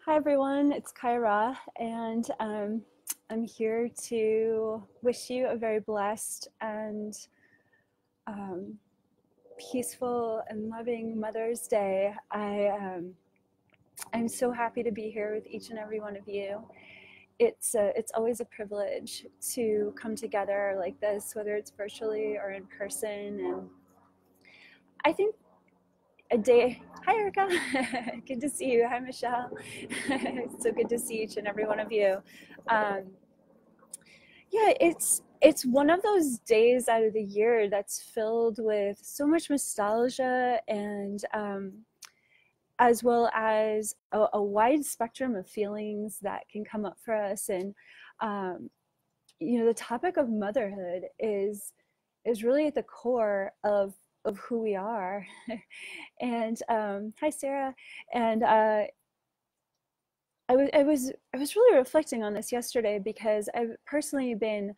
Hi everyone, it's Kaia, and I'm here to wish you a very blessed and peaceful and loving Mother's Day. I'm so happy to be here with each and every one of you. It's always a privilege to come together like this, whether it's virtually or in person. And I think a day. Hi, Erica. Good to see you. Hi, Michelle. It's so good to see each and every one of you. Yeah, it's one of those days out of the year that's filled with so much nostalgia and as well as a wide spectrum of feelings that can come up for us. And the topic of motherhood is really at the core of who we are. And hi, Sarah. And I was really reflecting on this yesterday because I've personally been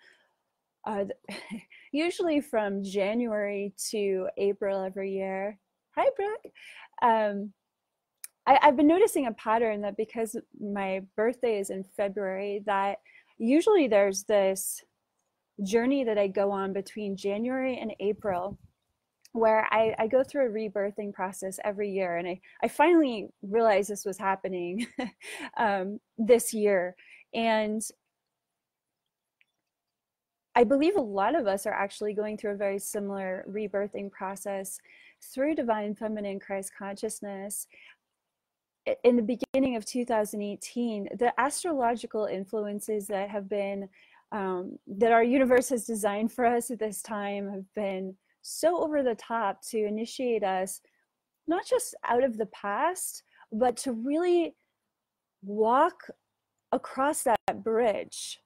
usually from January to April every year. Hi, Brooke. I've been noticing a pattern that because my birthday is in February, that usually there's this journey that I go on between January and April where I go through a rebirthing process every year. And I finally realized this was happening this year. And I believe a lot of us are actually going through a very similar rebirthing process through divine feminine Christ consciousness. In the beginning of 2018, the astrological influences that have been, that our universe has designed for us at this time have been so over the top to initiate us not just out of the past, but to really walk across that bridge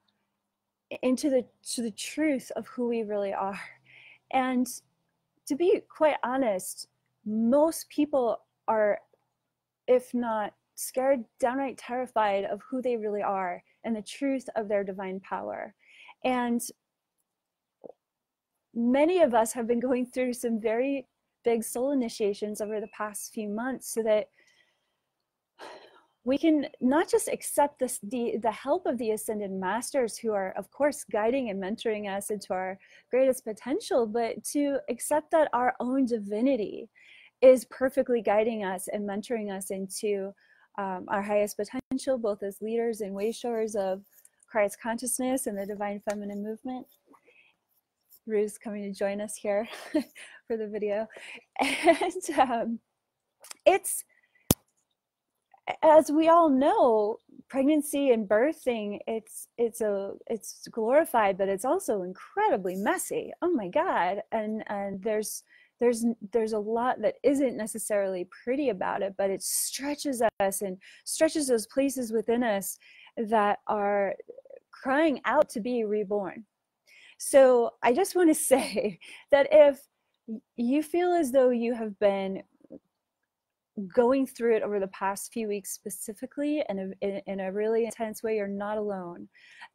into the truth of who we really are. And to be quite honest, most people are, if not scared, downright terrified of who they really are and the truth of their divine power. And many of us have been going through some very big soul initiations over the past few months so that we can not just accept the help of the ascended masters who are, of course, guiding and mentoring us into our greatest potential, but to accept that our own divinity is perfectly guiding us and mentoring us into our highest potential, both as leaders and wayshowers of Christ consciousness and the divine feminine movement. Rue's coming to join us here for the video. And it's, as we all know, pregnancy and birthing, it's glorified, but it's also incredibly messy. Oh my God. And there's a lot that isn't necessarily pretty about it, but it stretches us and stretches those places within us that are crying out to be reborn. So I just want to say that if you feel as though you have been going through it over the past few weeks specifically in a really intense way, you're not alone.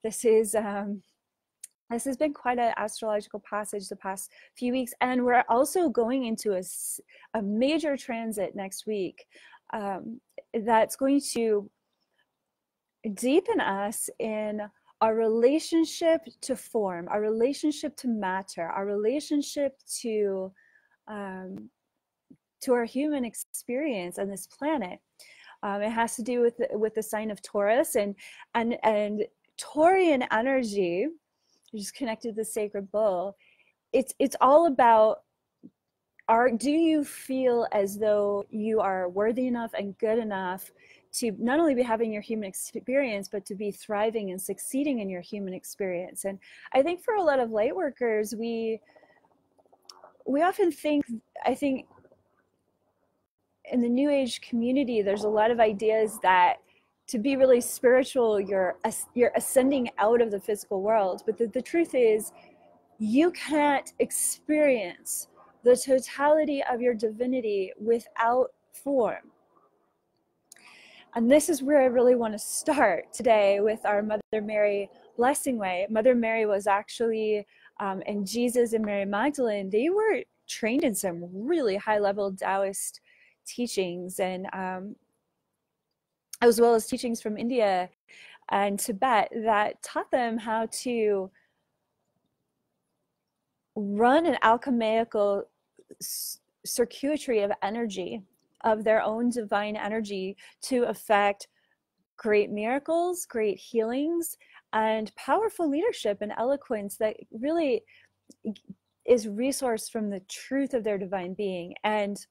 This has been quite an astrological passage the past few weeks, and we're also going into a major transit next week that's going to deepen us in our relationship to form, our relationship to matter, our relationship to our human experience on this planet. It has to do with the sign of Taurus and Taurian energy, which is connected to the sacred bull. It's all about, do you feel as though you are worthy enough and good enough to not only be having your human experience, but to be thriving and succeeding in your human experience? And I think for a lot of light workers, we often think, I think in the New Age community, there's a lot of ideas that to be really spiritual, you're ascending out of the physical world. But the truth is, you can't experience the totality of your divinity without form. And this is where I really want to start today with our Mother Mary blessing way. Mother Mary was actually, and Jesus and Mary Magdalene, they were trained in some really high-level Taoist teachings. And as well as teachings from India and Tibet that taught them how to run an alchemical circuitry of energy, of their own divine energy, to affect great miracles, great healings, and powerful leadership and eloquence that really is resourced from the truth of their divine being. And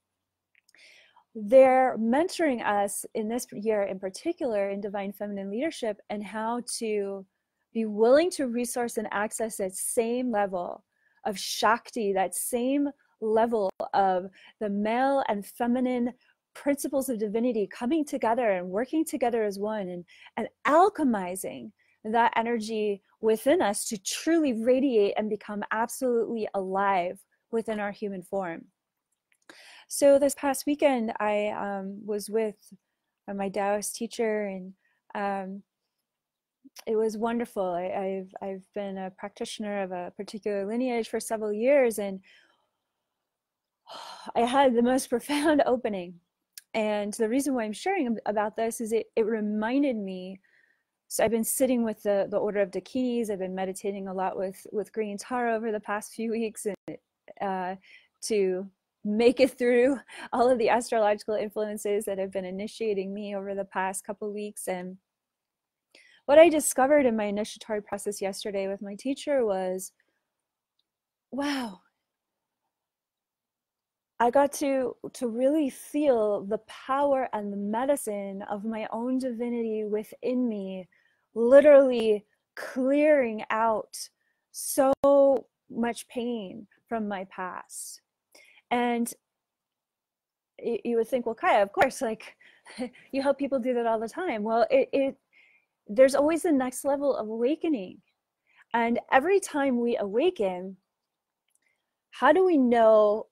they're mentoring us in this year in particular in divine feminine leadership, and how to be willing to resource and access that same level of Shakti, that same level of the male and feminine principles of divinity coming together and working together as one, and alchemizing that energy within us to truly radiate and become absolutely alive within our human form. So this past weekend, I was with my Taoist teacher, and it was wonderful. I've been a practitioner of a particular lineage for several years, and I had the most profound opening. And the reason why I'm sharing about this is it reminded me. So I've been sitting with the Order of Dakinis. I've been meditating a lot with Green Tara over the past few weeks, and to make it through all of the astrological influences that have been initiating me over the past couple of weeks. And what I discovered in my initiatory process yesterday with my teacher was, wow, I got to really feel the power and the medicine of my own divinity within me, literally clearing out so much pain from my past. And you would think, well, Kaia, of course, like you help people do that all the time. Well, there's always the next level of awakening. And every time we awaken, how do we know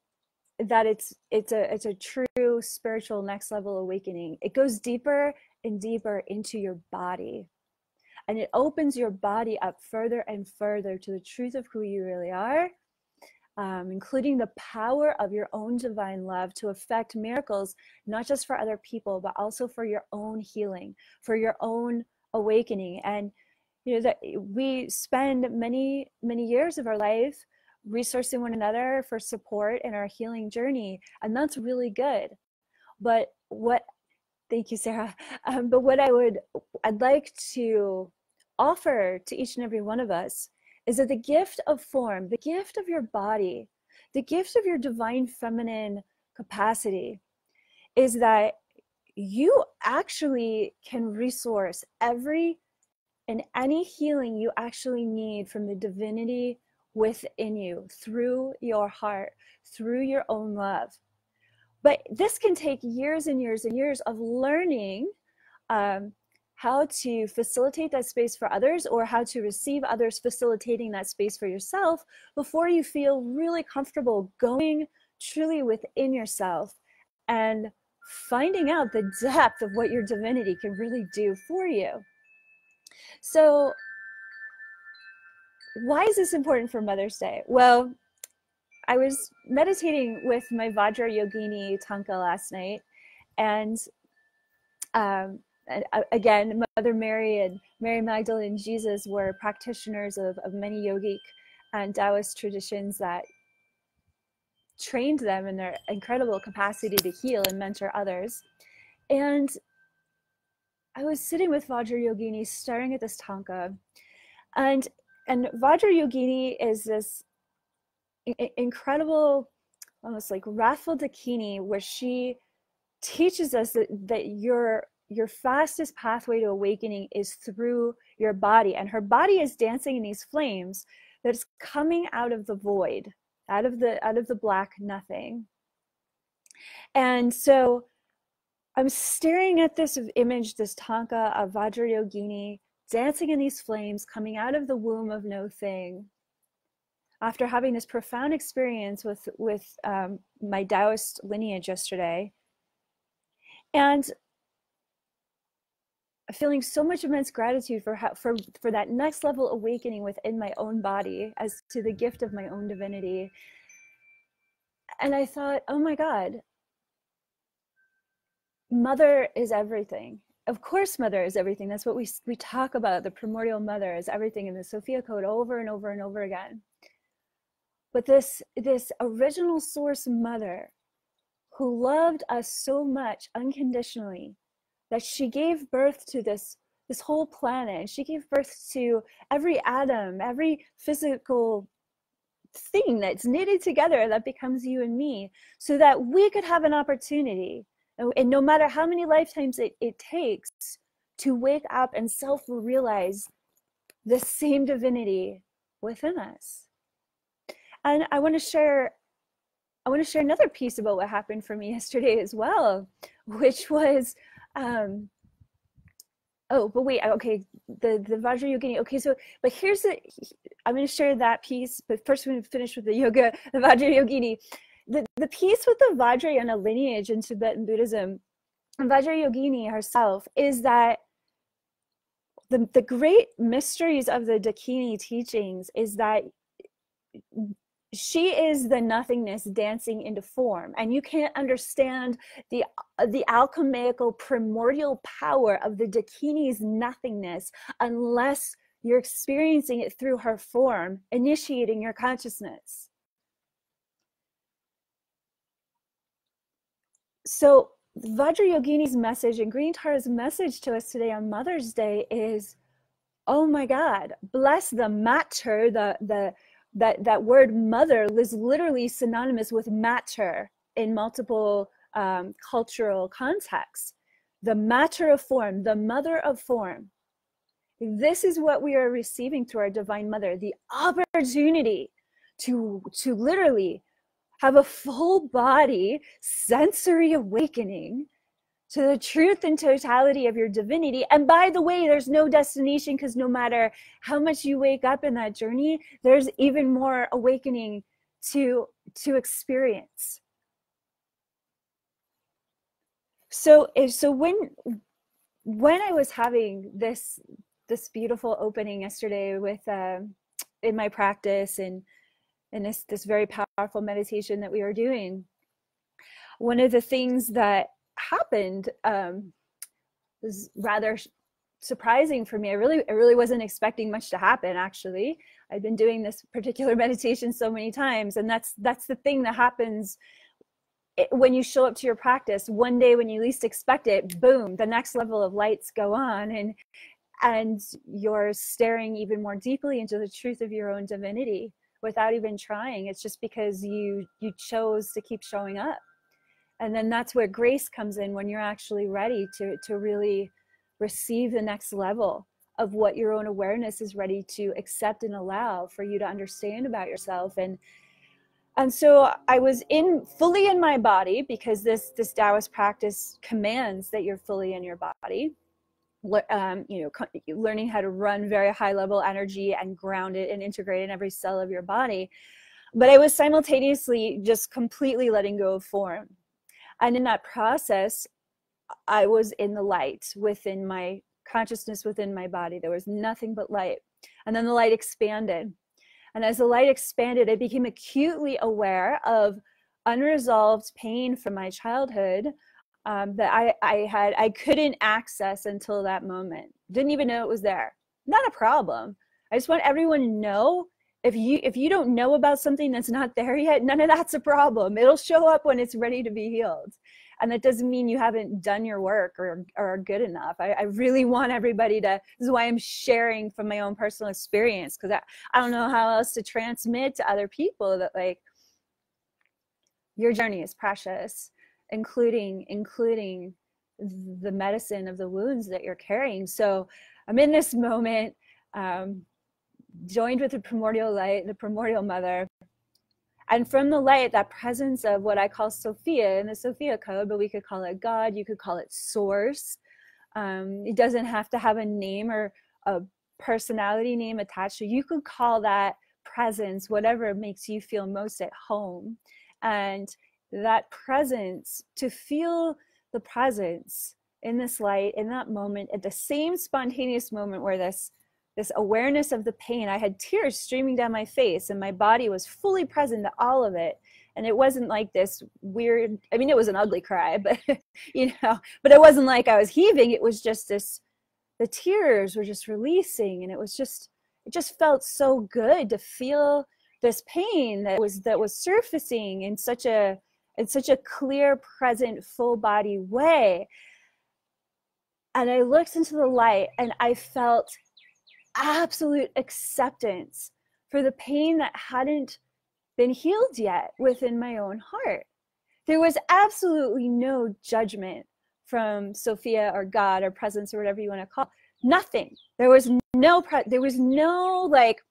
that it's a true spiritual next level awakening? It goes deeper and deeper into your body, and it opens your body up further and further to the truth of who you really are, including the power of your own divine love to affect miracles, not just for other people, but also for your own healing, for your own awakening. And you know that we spend many years of our life resourcing one another for support in our healing journey, and that's really good. But thank you, Sarah. But what I'd like to offer to each and every one of us is that the gift of form, the gift of your body, the gift of your divine feminine capacity is that you actually can resource every and any healing you actually need from the divinity within you, through your heart, through your own love. But this can take years and years and years of learning how to facilitate that space for others, or how to receive others facilitating that space for yourself, before you feel really comfortable going truly within yourself and finding out the depth of what your divinity can really do for you. So why is this important for Mother's Day? Well, I was meditating with my Vajra Yogini Tanka last night, and again, Mother Mary and Mary Magdalene and Jesus were practitioners of many yogic and Taoist traditions that trained them in their incredible capacity to heal and mentor others. And I was sitting with Vajra Yogini staring at this Tanka, and Vajra Yogini is this incredible, almost like wrathful Dakini, where she teaches us that your fastest pathway to awakening is through your body, and her body is dancing in these flames that's coming out of the void, out of the black nothing. And so I'm staring at this image, this Tanka of Vajra Yogini dancing in these flames coming out of the womb of no thing, after having this profound experience with my Taoist lineage yesterday, and feeling so much immense gratitude for that next level awakening within my own body as to the gift of my own divinity. And I thought, oh my God, Mother is everything. of course, mother is everything. That's what we talk about. The primordial mother is everything in the Sophia code over and over and over again. But this original source mother who loved us so much unconditionally that she gave birth to this whole planet. She gave birth to every atom, every physical thing that's knitted together that becomes you and me, so that we could have an opportunity, and no matter how many lifetimes it takes, to wake up and self-realize the same divinity within us. And I want to share another piece about what happened for me yesterday as well, which was oh, but wait, okay, the Vajrayogini. Okay, so, but I'm going to share that piece, but first we're going to finish with the Vajrayogini. The piece with the Vajrayana lineage in Tibetan Buddhism, Vajrayogini herself, is that the great mysteries of the Dakini teachings is that she is the nothingness dancing into form, and you can't understand the alchemical primordial power of the Dakini's nothingness unless you're experiencing it through her form, initiating your consciousness. So Vajrayogini's message and Green Tara's message to us today on Mother's Day is, oh my God, bless the matter. That word mother is literally synonymous with matter in multiple cultural contexts. The matter of form, the mother of form. This is what we are receiving through our Divine Mother, the opportunity to literally have a full body sensory awakening to the truth and totality of your divinity. And by the way, there's no destination, because no matter how much you wake up in that journey, there's even more awakening to experience. So when I was having this beautiful opening yesterday with in my practice and this very powerful meditation that we were doing, one of the things that happened was rather surprising for me. I really wasn't expecting much to happen, actually. I've been doing this particular meditation so many times, and that's the thing that happens when you show up to your practice. One day when you least expect it, boom, the next level of lights go on, and you're staring even more deeply into the truth of your own divinity without even trying. It's just because you chose to keep showing up. And then that's where grace comes in, when you're actually ready to really receive the next level of what your own awareness is ready to accept and allow for you to understand about yourself. And so I was fully in my body, because this Taoist practice commands that you're fully in your body. Learning how to run very high level energy and ground it and integrate it in every cell of your body. But I was simultaneously just completely letting go of form. And in that process, I was in the light within my consciousness, within my body. There was nothing but light. And then the light expanded. And as the light expanded, I became acutely aware of unresolved pain from my childhood that I couldn't access until that moment. Didn't even know it was there. Not a problem. I just want everyone to know, if you don't know about something that's not there yet, none of that's a problem. It'll show up when it's ready to be healed. And that doesn't mean you haven't done your work or are good enough. I really want everybody to, this is why I'm sharing from my own personal experience, because I don't know how else to transmit to other people that, like, your journey is precious, including the medicine of the wounds that you're carrying. So I'm in this moment, joined with the primordial light, the primordial mother. And from the light, that presence of what I call Sophia in the Sophia code, but we could call it God, you could call it source. It doesn't have to have a name or a personality name attached to it. You could call that presence whatever makes you feel most at home. And that presence, to feel the presence in this light, in that moment, at the same spontaneous moment where this awareness of the pain, I had tears streaming down my face and my body was fully present to all of it. And it wasn't like this weird, I mean, it was an ugly cry, but but it wasn't like I was heaving. It was just this, the tears were just releasing, and it just felt so good to feel this pain that was surfacing in such a clear, present, full body way. And I looked into the light and I felt absolute acceptance for the pain that hadn't been healed yet within my own heart. There was absolutely no judgment from Sophia or God or presence or whatever you want to call it. Nothing. There was no like,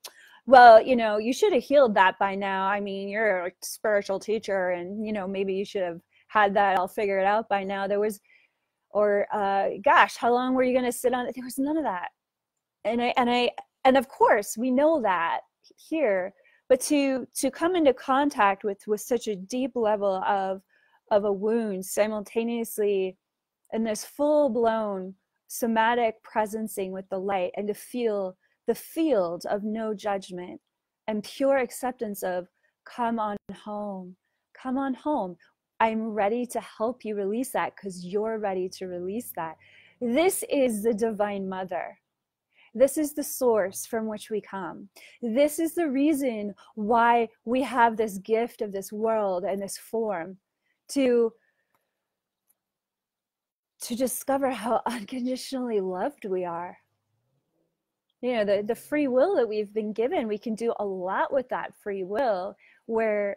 well, you should have healed that by now. I mean, you're a spiritual teacher, and maybe you should have had that all figured out by now. There was, or gosh, how long were you going to sit on it? There was none of that. And of course we know that here, but to come into contact with such a deep level of a wound simultaneously in this full-blown somatic presencing with the light, and to feel the field of no judgment and pure acceptance of, come on home, come on home. I'm ready to help you release that because you're ready to release that. This is the Divine Mother. This is the source from which we come. This is the reason why we have this gift of this world and this form, to discover how unconditionally loved we are. The free will that we've been given, we can do a lot with that free will, where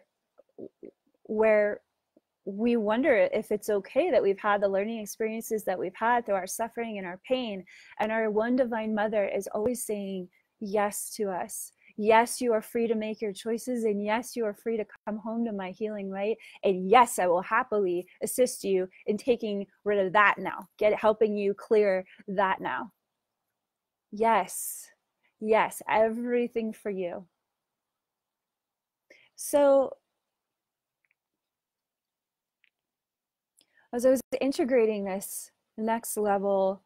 we wonder if it's okay that we've had the learning experiences that we've had through our suffering and our pain. And our one Divine Mother is always saying yes to us. Yes, you are free to make your choices. And yes, you are free to come home to my healing light. And yes, I will happily assist you in taking rid of that now, helping you clear that now. Yes, yes, everything for you. So as I was integrating this next level,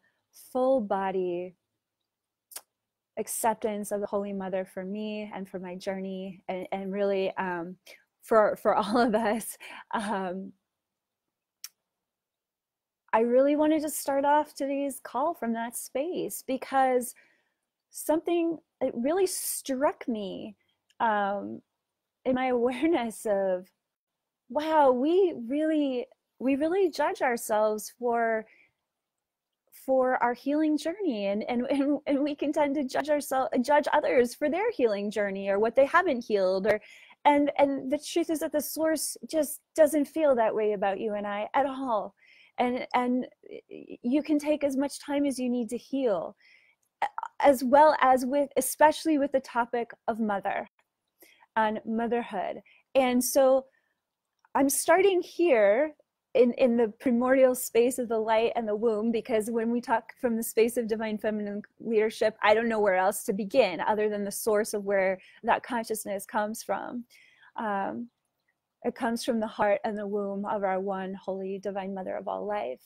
full body acceptance of the Holy Mother for me and for my journey, and really for all of us, I really wanted to start off today's call from that space, because it really struck me in my awareness of, wow, we really judge ourselves for our healing journey, and we can tend to judge others for their healing journey or what they haven't healed, and the truth is that the source just doesn't feel that way about you and I at all. And you can take as much time as you need to heal, as well as especially with the topic of mother and motherhood. And so I'm starting here in the primordial space of the light and the womb, because when we talk from the space of divine feminine leadership, I don't know where else to begin other than the source of where that consciousness comes from. It comes from the heart and the womb of our one holy divine mother of all life.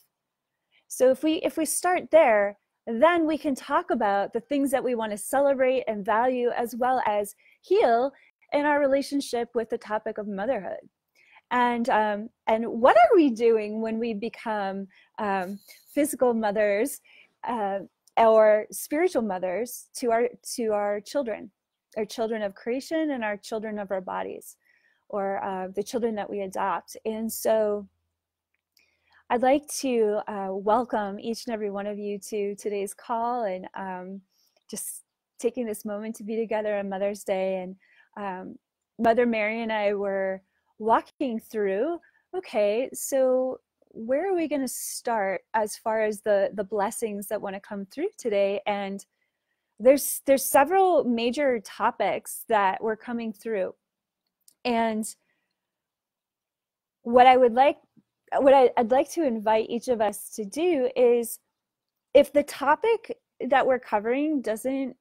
So if we start there, then we can talk about the things that we want to celebrate and value, as well as heal in our relationship with the topic of motherhood. And what are we doing when we become physical mothers or spiritual mothers to our children of creation, and our children of our bodies, or the children that we adopt? And so I'd like to welcome each and every one of you to today's call, and just taking this moment to be together on Mother's Day. And Mother Mary and I were walking through, okay, so where are we going to start as far as the blessings that want to come through today? And there's several major topics that were coming through. And what I'd like to invite each of us to do is, if the topic that we're covering doesn't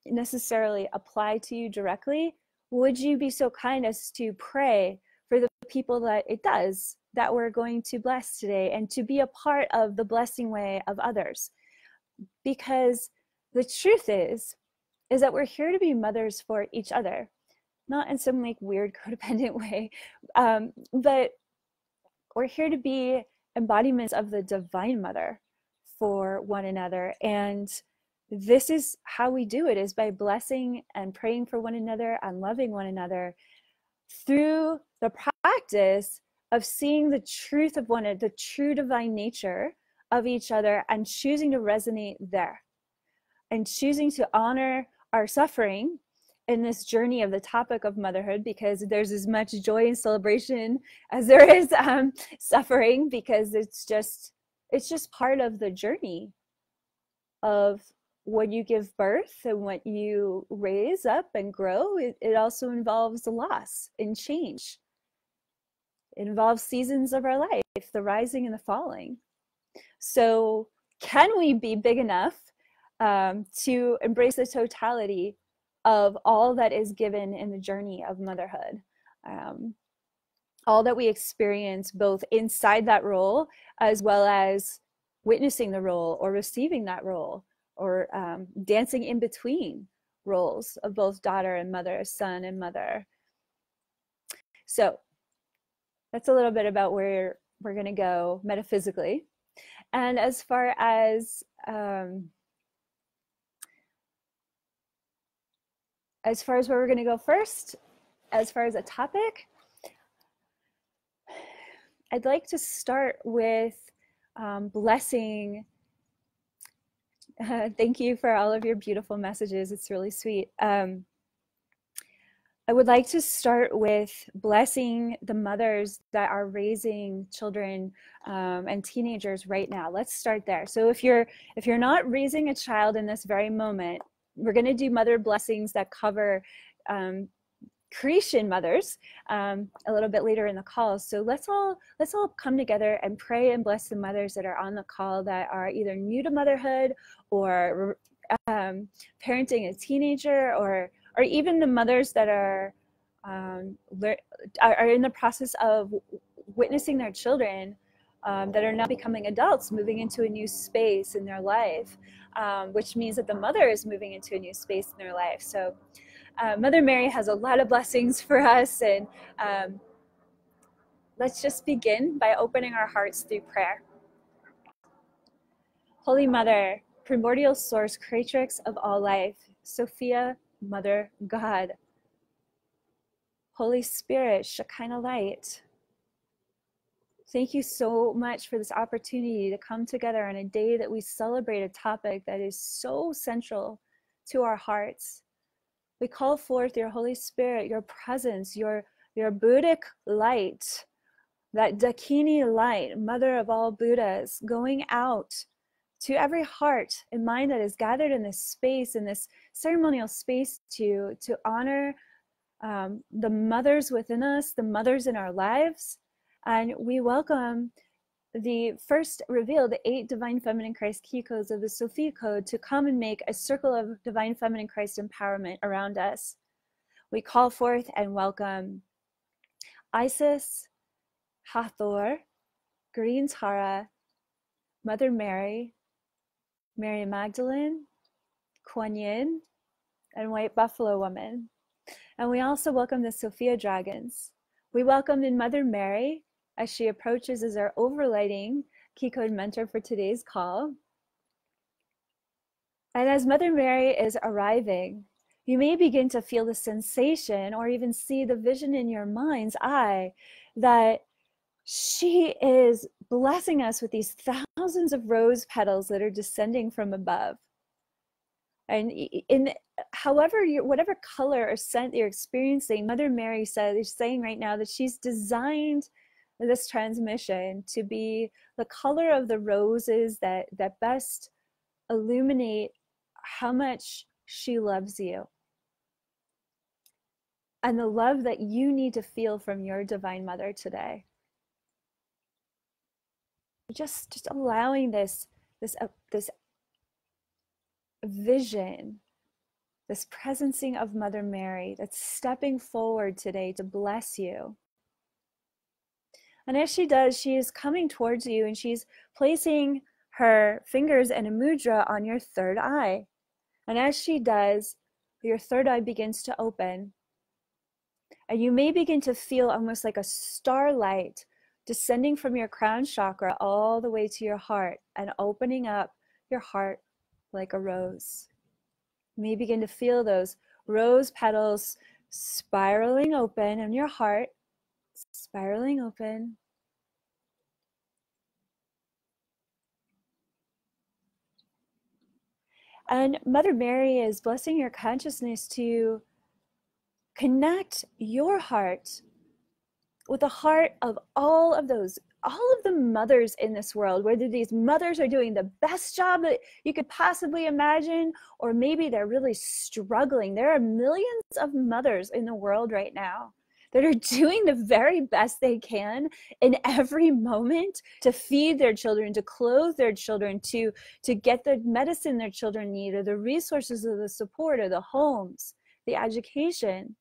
necessarily apply to you directly, would you be so kind as to pray for the people that it does, that we're going to bless today, and to be a part of the blessing way of others? Because the truth is that we're here to be mothers for each other, not in some like weird codependent way, but we're here to be embodiments of the Divine Mother for one another. And this is how we do it, is by blessing and praying for one another and loving one another through the practice of seeing the truth of the true divine nature of each other, and choosing to resonate there, and choosing to honor our suffering in this journey of the topic of motherhood, because there's as much joy and celebration as there is suffering, because it's just part of the journey of when you give birth and what you raise up and grow. It also involves loss and change. It involves seasons of our life, the rising and the falling. So can we be big enough to embrace the totality of all that is given in the journey of motherhood? All that we experience, both inside that role as well as witnessing the role or receiving that role, or dancing in between roles of both daughter and mother, son and mother. So that's a little bit about where we're going to go metaphysically. And as far as where we're going to go first, as far as a topic, I'd like to start with blessing. Thank you for all of your beautiful messages. It's really sweet. I would like to start with blessing the mothers that are raising children and teenagers right now. Let's start there. So if you're not raising a child in this very moment, we're going to do mother blessings that cover creation mothers a little bit later in the call. So let's all come together and pray and bless the mothers that are on the call, that are either new to motherhood or parenting a teenager, or even the mothers that are in the process of witnessing their children that are now becoming adults, moving into a new space in their life, which means that the mother is moving into a new space in their life. So Mother Mary has a lot of blessings for us, and let's just begin by opening our hearts through prayer. Holy Mother, primordial source, creatrix of all life, Sophia, Mother God, Holy Spirit, Shekinah light, thank you so much for this opportunity to come together on a day that we celebrate a topic that is so central to our hearts. We call forth your Holy Spirit, your presence, your Buddhic light, that Dakini light, mother of all Buddhas, going out to every heart and mind that is gathered in this space, in this ceremonial space, to honor the mothers within us, the mothers in our lives. And we welcome the first revealed 8 Divine Feminine Christ key codes of the Sophia code to come and make a circle of Divine Feminine Christ empowerment around us. We call forth and welcome Isis, Hathor, Green Tara, Mother Mary, Mary Magdalene, Kuan Yin, and White Buffalo Woman. And we also welcome the Sophia Dragons. We welcome in Mother Mary as she approaches as our overlighting key code mentor for today's call. And as Mother Mary is arriving, you may begin to feel the sensation or even see the vision in your mind's eye that she is blessing us with these thousands of rose petals that are descending from above. And in whatever color or scent you're experiencing, Mother Mary is saying right now that she's designed this transmission to be the color of the roses that best illuminate how much she loves you, and the love that you need to feel from your Divine Mother today. Just allowing this vision, this presencing of Mother Mary that's stepping forward today to bless you. And as she does, she is coming towards you and she's placing her fingers and a mudra on your third eye. And as she does, your third eye begins to open. And you may begin to feel almost like a starlight descending from your crown chakra all the way to your heart and opening up your heart like a rose. You may begin to feel those rose petals spiraling open in your heart, spiraling open. And Mother Mary is blessing your consciousness to connect your heart with the heart of all of the mothers in this world, whether these mothers are doing the best job that you could possibly imagine, or maybe they're really struggling. There are millions of mothers in the world right now that are doing the very best they can in every moment to feed their children, to clothe their children, to get the medicine their children need, or the resources, or the support, or the homes, the education.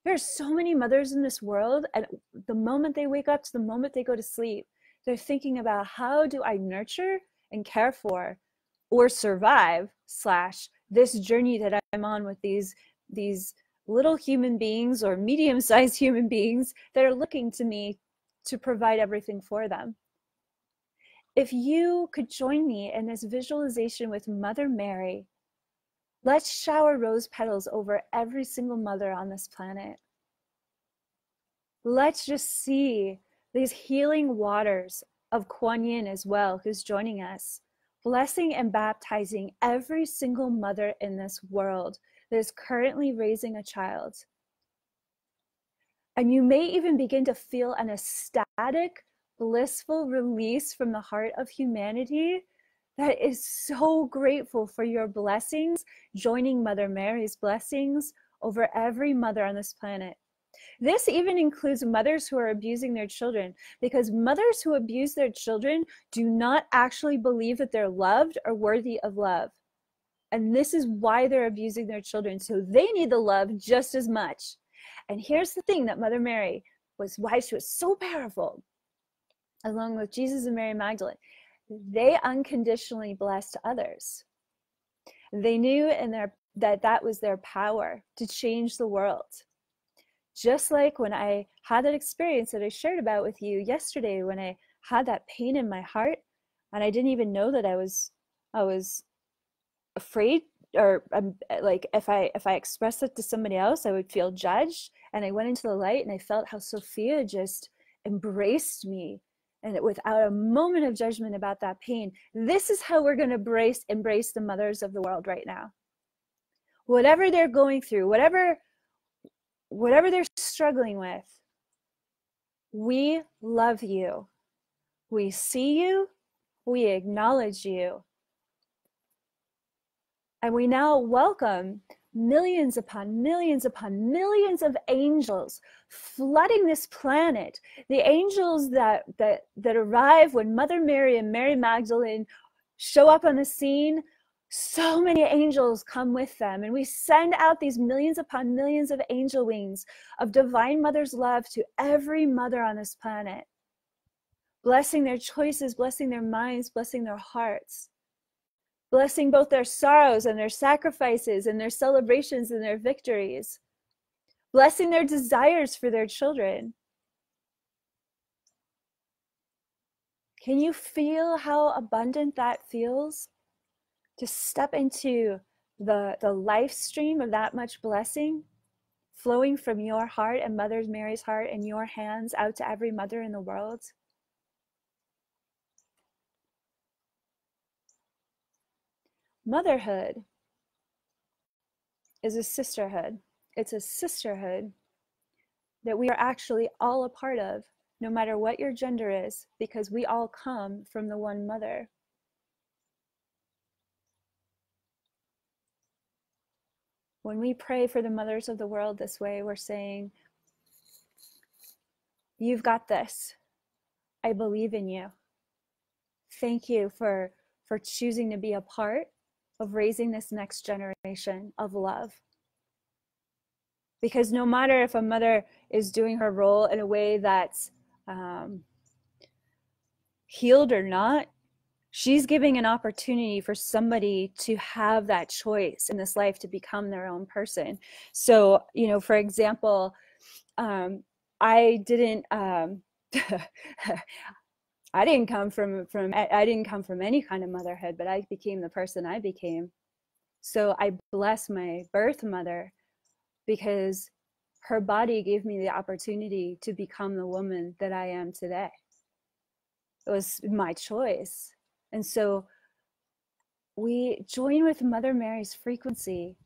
There are so many mothers in this world, and the moment they wake up to the moment they go to sleep, they're thinking about, how do I nurture and care for or survive / this journey that I'm on with these little human beings or medium-sized human beings that are looking to me to provide everything for them. If you could join me in this visualization with Mother Mary, let's shower rose petals over every single mother on this planet. Let's just see these healing waters of Kuan Yin as well, who's joining us, blessing and baptizing every single mother in this world that is currently raising a child. And you may even begin to feel an ecstatic, blissful release from the heart of humanity that is so grateful for your blessings, joining Mother Mary's blessings over every mother on this planet. This even includes mothers who are abusing their children, because mothers who abuse their children do not actually believe that they're loved or worthy of love. And this is why they're abusing their children. So they need the love just as much. And here's the thing that Mother Mary why she was so powerful, along with Jesus and Mary Magdalene. They unconditionally blessed others. They knew that was their power to change the world. Just like when I had that experience that I shared about with you yesterday, when I had that pain in my heart, and I didn't even know that I was afraid, or like if I expressed it to somebody else, I would feel judged. And I went into the light and I felt how Sophia just embraced me, and without a moment of judgment about that pain. This is how we're going to embrace the mothers of the world right now. Whatever they're going through, whatever they're struggling with, we love you. We see you. We acknowledge you. And we now welcome millions upon millions upon millions of angels flooding this planet. The angels that arrive when Mother Mary and Mary Magdalene show up on the scene. So many angels come with them, and we send out these millions upon millions of angel wings of Divine Mother's love to every mother on this planet, blessing their choices, blessing their minds, blessing their hearts, blessing both their sorrows and their sacrifices and their celebrations and their victories, blessing their desires for their children. Can you feel how abundant that feels? To step into the life stream of that much blessing flowing from your heart and Mother Mary's heart and your hands out to every mother in the world. Motherhood is a sisterhood. It's a sisterhood that we are actually all a part of, no matter what your gender is, because we all come from the one mother. When we pray for the mothers of the world this way, we're saying, you've got this. I believe in you. Thank you for choosing to be a part of raising this next generation of love. Because no matter if a mother is doing her role in a way that's healed or not, she's giving an opportunity for somebody to have that choice in this life to become their own person. So, for example, I didn't I didn't come from any kind of motherhood, but I became the person I became. So I bless my birth mother because her body gave me the opportunity to become the woman that I am today. It was my choice. And so we join with Mother Mary's frequency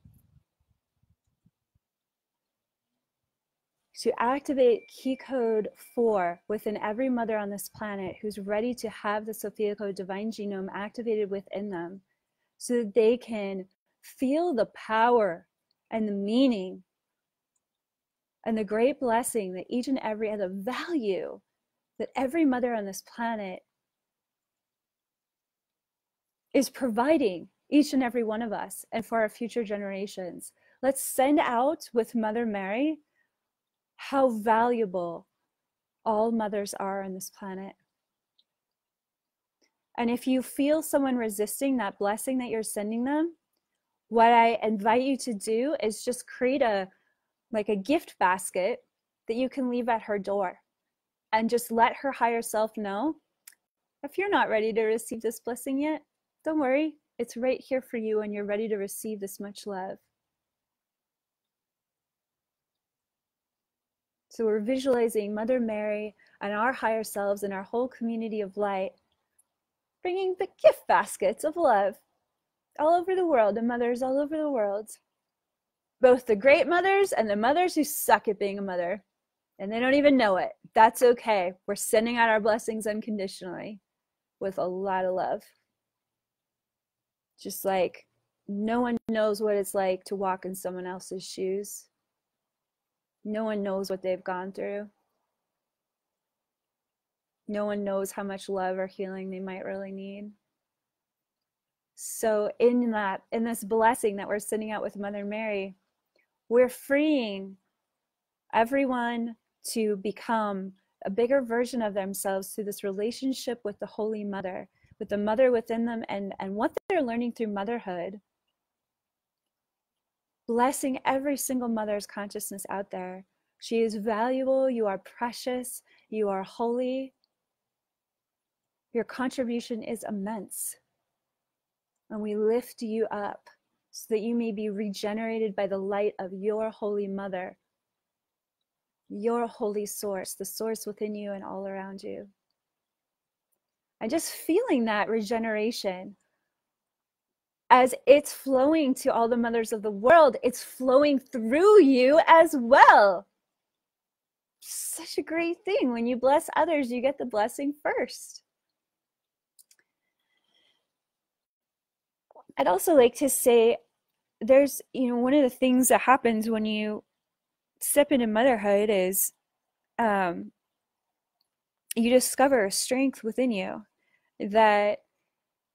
to activate key code 4 within every mother on this planet who's ready to have the Sophia code divine genome activated within them, so that they can feel the power and the meaning and the great blessing that each and every other value that every mother on this planet is providing each and every one of us and for our future generations. Let's send out with Mother Mary how valuable all mothers are on this planet. And if you feel someone resisting that blessing that you're sending them, what I invite you to do is just create a gift basket that you can leave at her door, and just let her higher self know, if you're not ready to receive this blessing yet, don't worry, it's right here for you and you're ready to receive this much love. So we're visualizing Mother Mary and our higher selves and our whole community of light bringing the gift baskets of love all over the world, and mothers all over the world. Both the great mothers and the mothers who suck at being a mother, and they don't even know it. That's okay. We're sending out our blessings unconditionally with a lot of love. Just like no one knows what it's like to walk in someone else's shoes. No one knows what they've gone through. No one knows how much love or healing they might really need. So in this blessing that we're sending out with Mother Mary, we're freeing everyone to become a bigger version of themselves through this relationship with the Holy Mother, with the mother within them, and what they're learning through motherhood. Blessing every single mother's consciousness out there. She is valuable, you are precious, you are holy. Your contribution is immense. And we lift you up so that you may be regenerated by the light of your Holy Mother, your holy source, the source within you and all around you. And just feeling that regeneration as it's flowing to all the mothers of the world, it's flowing through you as well. Such a great thing. When you bless others, you get the blessing first. I'd also like to say there's, one of the things that happens when you step into motherhood is you discover a strength within you that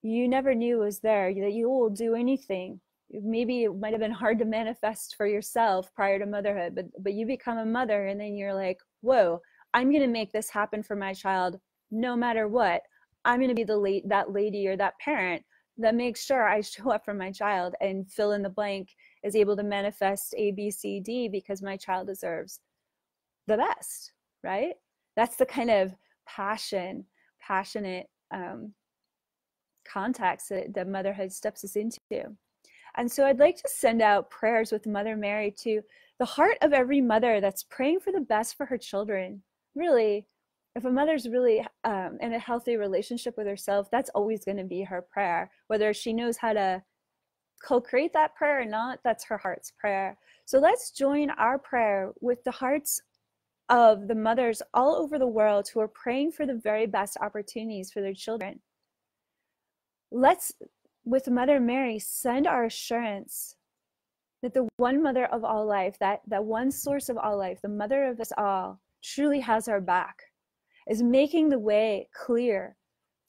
you never knew was there, that you will do anything. Maybe it might have been hard to manifest for yourself prior to motherhood, but you become a mother and then you're like, whoa, I'm going to make this happen for my child no matter what. I'm going to be that lady or that parent that makes sure I show up for my child, and fill in the blank is able to manifest A, B, C, D because my child deserves the best, right? That's the kind of passionate context that motherhood steps us into. And so I'd like to send out prayers with Mother Mary to the heart of every mother that's praying for the best for her children. Really, if a mother's really in a healthy relationship with herself, that's always going to be her prayer. Whether she knows how to co-create that prayer or not, that's her heart's prayer. So let's join our prayer with the hearts of the mothers all over the world who are praying for the very best opportunities for their children. Let's, with Mother Mary, send our assurance that the one mother of all life, that one source of all life, the mother of us all, truly has our back, is making the way clear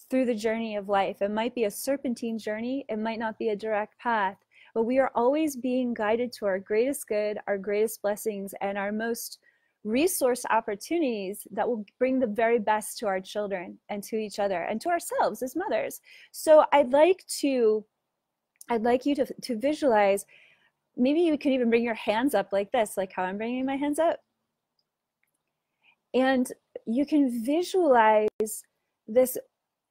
through the journey of life. It might be a serpentine journey, it might not be a direct path, but we are always being guided to our greatest good, our greatest blessings, and our most resource opportunities that will bring the very best to our children and to each other and to ourselves as mothers. So I'd like you to visualize, maybe you could even bring your hands up like this, like how I'm bringing my hands up. And you can visualize this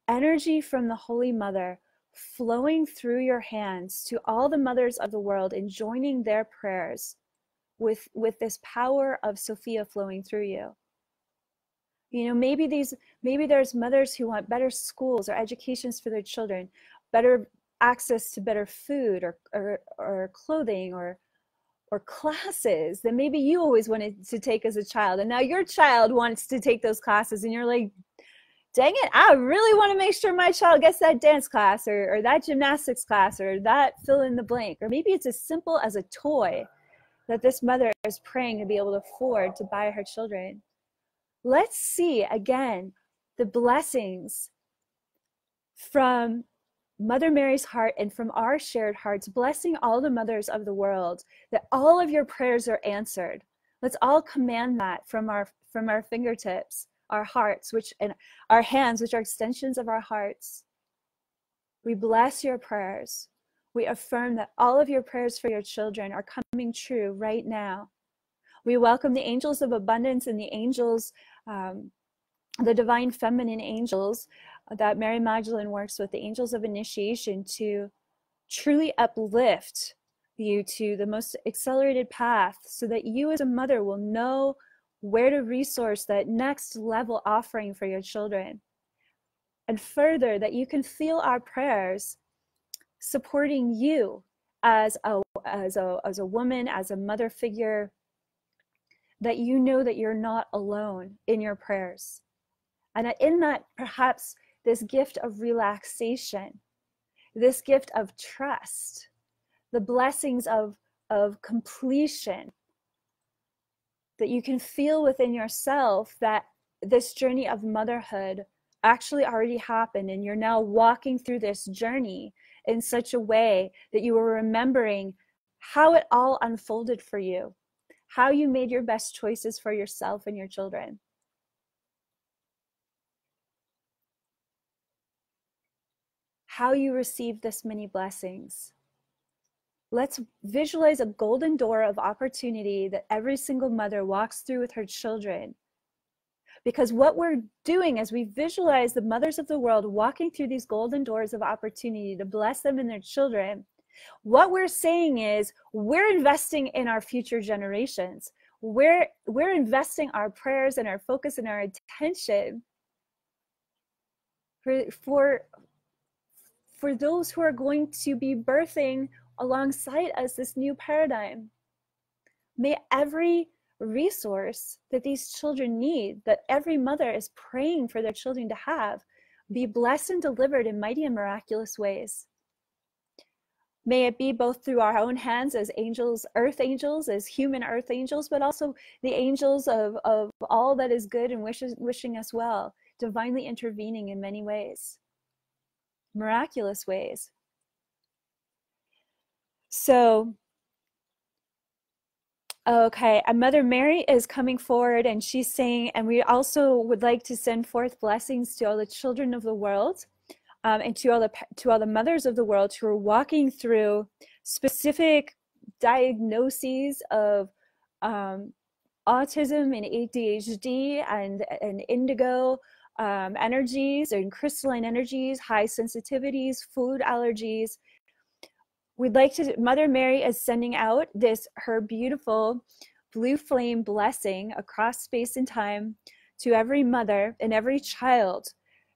energy from the Holy Mother flowing through your hands to all the mothers of the world and joining their prayers with this power of Sophia flowing through you. You know, maybe there's mothers who want better schools or educations for their children, better access to better food or clothing or classes that maybe you always wanted to take as a child, and now your child wants to take those classes, and you're like, dang it, I really want to make sure my child gets that dance class or that gymnastics class or that fill in the blank. Or maybe it's as simple as a toy that this mother is praying to be able to afford to buy her children. Let's see again the blessings from Mother Mary's heart and from our shared hearts, blessing all the mothers of the world, that all of your prayers are answered. Let's all command that from our fingertips, our hearts, and our hands, which are extensions of our hearts. We bless your prayers. We affirm that all of your prayers for your children are coming true right now. We welcome the angels of abundance and the angels, the divine feminine angels that Mary Magdalene works with, the angels of initiation, to truly uplift you to the most accelerated path so that you as a mother will know where to resource that next level offering for your children. And further, that you can feel our prayers supporting you as a woman, as a mother figure, that you know that you're not alone in your prayers. And in that, perhaps this gift of relaxation, this gift of trust, the blessings of completion, that you can feel within yourself that this journey of motherhood actually already happened, and you're now walking through this journey in such a way that you are remembering how it all unfolded for you, how you made your best choices for yourself and your children. How you received this many blessings. Let's visualize a golden door of opportunity that every single mother walks through with her children. Because what we're doing as we visualize the mothers of the world walking through these golden doors of opportunity to bless them and their children, what we're saying is we're investing in our future generations. We're investing our prayers and our focus and our attention for those who are going to be birthing alongside us this new paradigm. May every resource that these children need, that every mother is praying for their children to have, be blessed and delivered in mighty and miraculous ways. May it be both through our own hands as angels, earth angels, as human earth angels, but also the angels of all that is good and wishing us well, divinely intervening in many ways, miraculous ways. So, okay, and Mother Mary is coming forward, and she's saying, and we also would like to send forth blessings to all the children of the world, and to all the mothers of the world who are walking through specific diagnoses of autism and ADHD and indigo energies and crystalline energies, high sensitivities, food allergies. We'd like to, Mother Mary is sending out her beautiful blue flame blessing across space and time to every mother and every child.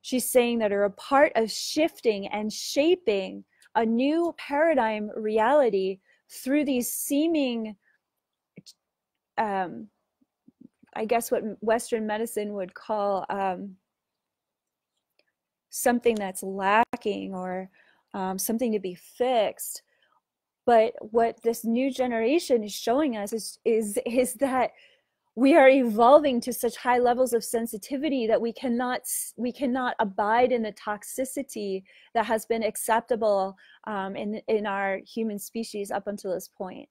She's saying that are a part of shifting and shaping a new paradigm reality through these seeming, I guess what Western medicine would call something that's lacking or something to be fixed. But what this new generation is showing us is that we are evolving to such high levels of sensitivity that we cannot abide in the toxicity that has been acceptable in our human species up until this point.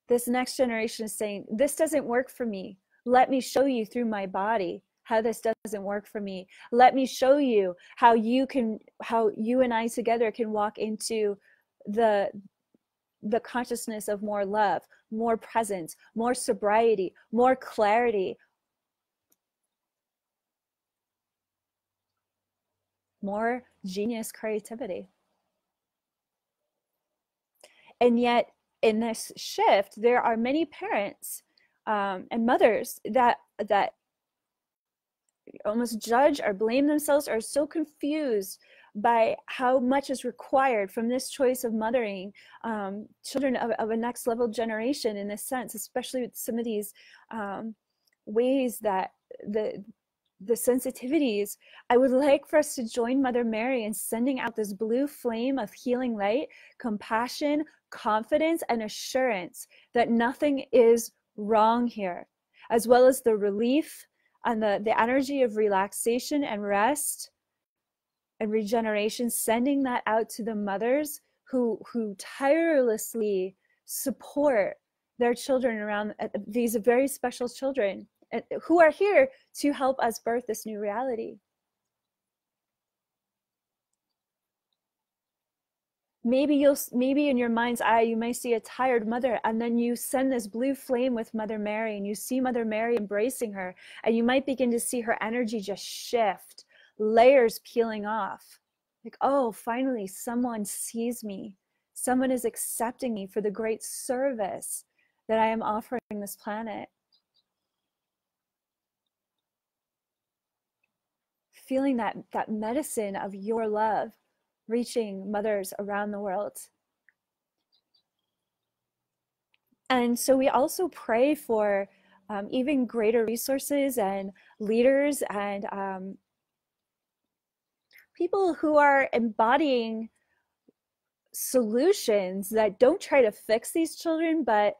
This next generation is saying, this doesn't work for me. Let me show you through my body how this doesn't work for me. Let me show you how you and I together can walk into the consciousness of more love, more presence, more sobriety, more clarity, more genius creativity. And yet in this shift, there are many parents and mothers that almost judge or blame themselves, or are so confused by how much is required from this choice of mothering children of a next level generation, in this sense, especially with some of these ways that the sensitivities. I would like for us to join Mother Mary in sending out this blue flame of healing light, compassion, confidence, and assurance that nothing is wrong here, as well as the relief and the energy of relaxation and rest and regeneration, sending that out to the mothers who tirelessly support their children around, these very special children who are here to help us birth this new reality. Maybe in your mind's eye, you may see a tired mother, and then you send this blue flame with Mother Mary, and you see Mother Mary embracing her, and you might begin to see her energy just shift, layers peeling off. Like, oh, finally, someone sees me. Someone is accepting me for the great service that I am offering this planet. Feeling that medicine of your love reaching mothers around the world. And so we also pray for even greater resources and leaders and people who are embodying solutions that don't try to fix these children, but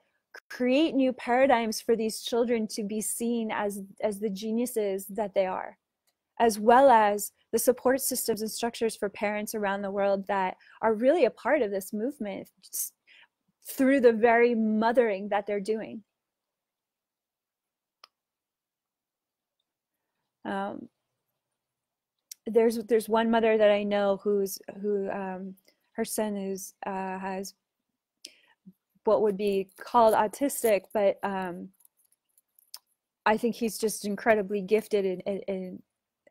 create new paradigms for these children to be seen as the geniuses that they are, as well as the support systems and structures for parents around the world that are really a part of this movement through the very mothering that they're doing. There's one mother that I know who her son has what would be called autistic, but I think he's just incredibly gifted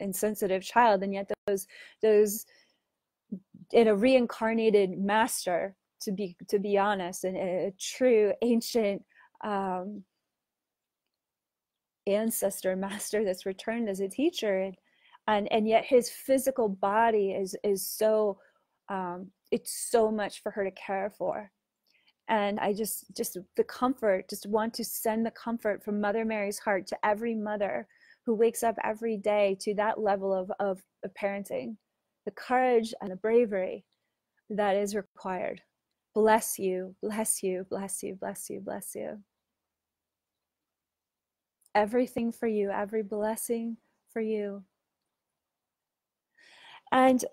and sensitive child, and yet those in a reincarnated master, to be honest, and a true ancient ancestor master that's returned as a teacher, and yet his physical body is so it's so much for her to care for. And I just the comfort, just want to send the comfort from Mother Mary's heart to every mother who wakes up every day to that level of parenting, the courage and the bravery that is required. Bless you, bless you, bless you, bless you, bless you. Everything for you, every blessing for you. And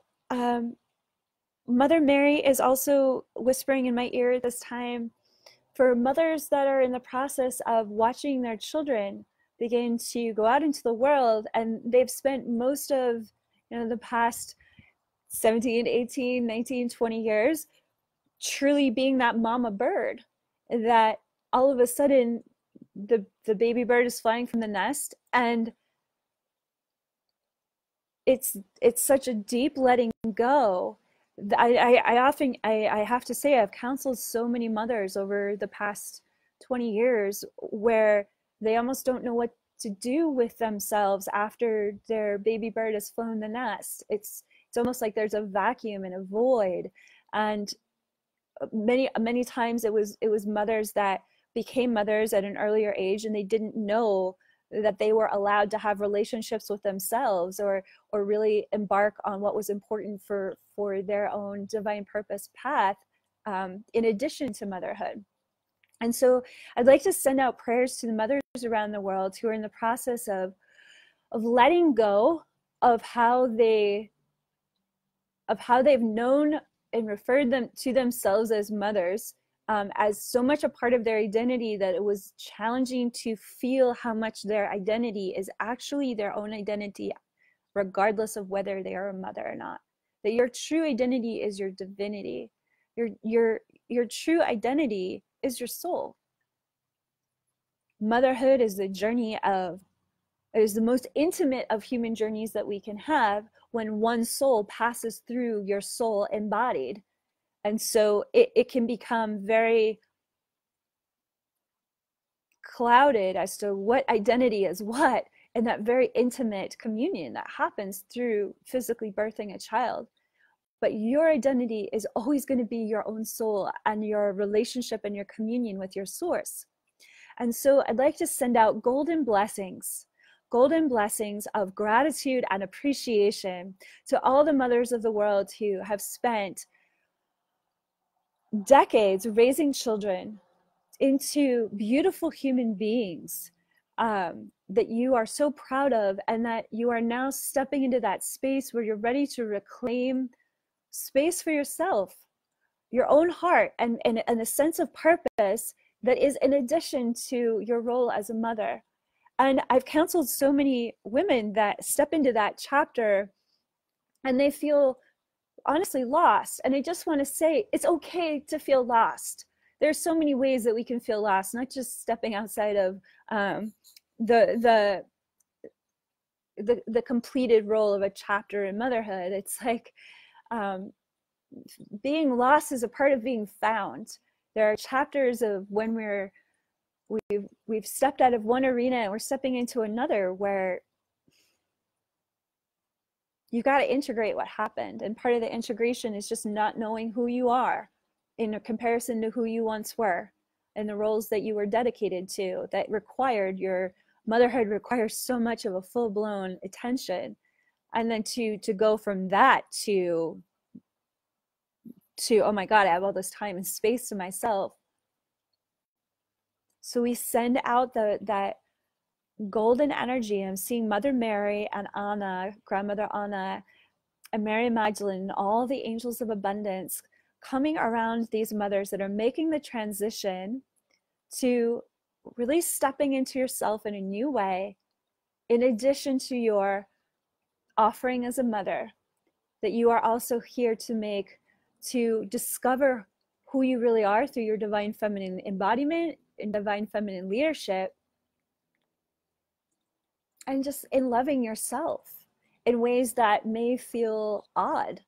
Mother Mary is also whispering in my ear at this time for mothers that are in the process of watching their children begin to go out into the world, and they've spent most of the past 17, 18, 19, 20 years truly being that mama bird, that all of a sudden the baby bird is flying from the nest, and it's such a deep letting go. I have to say, I've counseled so many mothers over the past 20 years where they almost don't know what to do with themselves after their baby bird has flown the nest. It's almost like there's a vacuum and a void. And many times it was mothers that became mothers at an earlier age, and they didn't know that they were allowed to have relationships with themselves or really embark on what was important for their own divine purpose path, in addition to motherhood. And so I'd like to send out prayers to the mothers around the world who are in the process of letting go of how they've known and referred them to themselves as mothers, as so much a part of their identity that it was challenging to feel how much their identity is actually their own identity, regardless of whether they are a mother or not. That your true identity is your divinity. Your true identity is your soul. Motherhood is the journey of It is the most intimate of human journeys that we can have when one soul passes through your soul embodied. And so it can become very clouded as to what identity is what in that very intimate communion that happens through physically birthing a child. But your identity is always going to be your own soul and your relationship and your communion with your source. And so I'd like to send out golden blessings of gratitude and appreciation to all the mothers of the world who have spent decades raising children into beautiful human beings that you are so proud of, and that you are now stepping into that space where you're ready to reclaim space for yourself, your own heart, and a sense of purpose that is in addition to your role as a mother. And I've counseled so many women that step into that chapter and they feel honestly lost. And I just want to say, it's okay to feel lost. There's so many ways that we can feel lost, not just stepping outside of the completed role of a chapter in motherhood. It's like being lost is a part of being found. There are chapters of when we've stepped out of one arena and we're stepping into another, where you got to integrate what happened. And part of the integration is just not knowing who you are in a comparison to who you once were, and the roles that you were dedicated to that required your motherhood requires so much of a full-blown attention. And then to go from that to oh my God, I have all this time and space to myself. So we send out that golden energy. I'm seeing Mother Mary and Anna, Grandmother Anna, and Mary Magdalene, and all the angels of abundance coming around these mothers that are making the transition to really stepping into yourself in a new way, in addition to your offering as a mother, that you are also here to discover who you really are through your divine feminine embodiment and divine feminine leadership, and just in loving yourself in ways that may feel odd,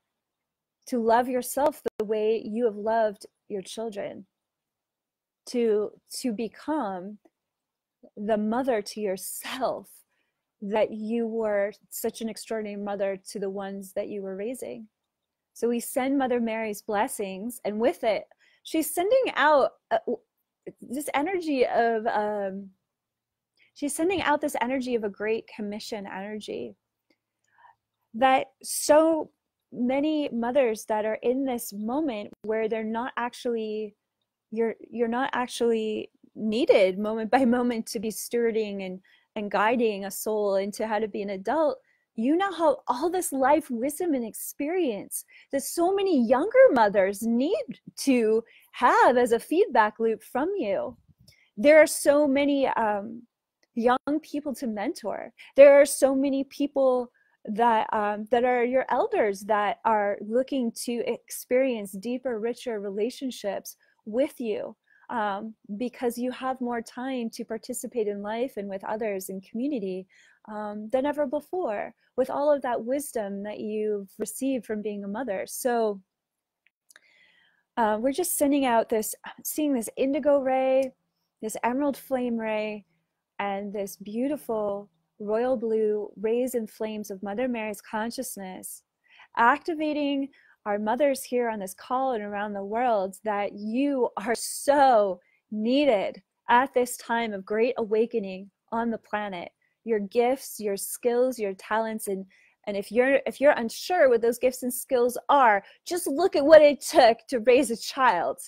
to love yourself the way you have loved your children, to become the mother to yourself that you were such an extraordinary mother to the ones that you were raising. So we send Mother Mary's blessings, and with it, she's sending out this energy of she's sending out this energy of a great commission energy, that so many mothers that are in this moment where they're not actually, you're not actually needed moment by moment to be stewarding and guiding a soul into how to be an adult. You now have all this life wisdom and experience that so many younger mothers need to have as a feedback loop from you. There are so many young people to mentor. There are so many people that are your elders that are looking to experience deeper, richer relationships with you, because you have more time to participate in life and with others in community than ever before, with all of that wisdom that you've received from being a mother. So we're just sending out this, seeing this indigo ray, this emerald flame ray, and this beautiful royal blue rays and flames of Mother Mary's consciousness, activating our mothers here on this call and around the world, that you are so needed at this time of great awakening on the planet. Your gifts, your skills, your talents, and if you're unsure what those gifts and skills are, just look at what it took to raise a child.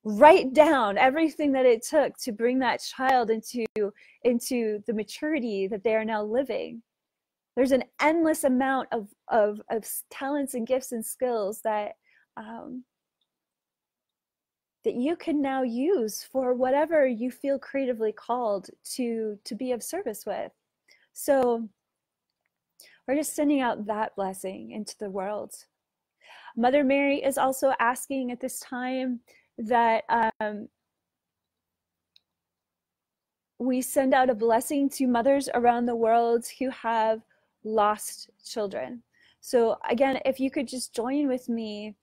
Write down everything that it took to bring that child into the maturity that they are now living. There's an endless amount of talents and gifts and skills that that you can now use for whatever you feel creatively called to be of service with. So we're just sending out that blessing into the world. Mother Mary is also asking at this time that we send out a blessing to mothers around the world who have lost children. So again, if you could just join with me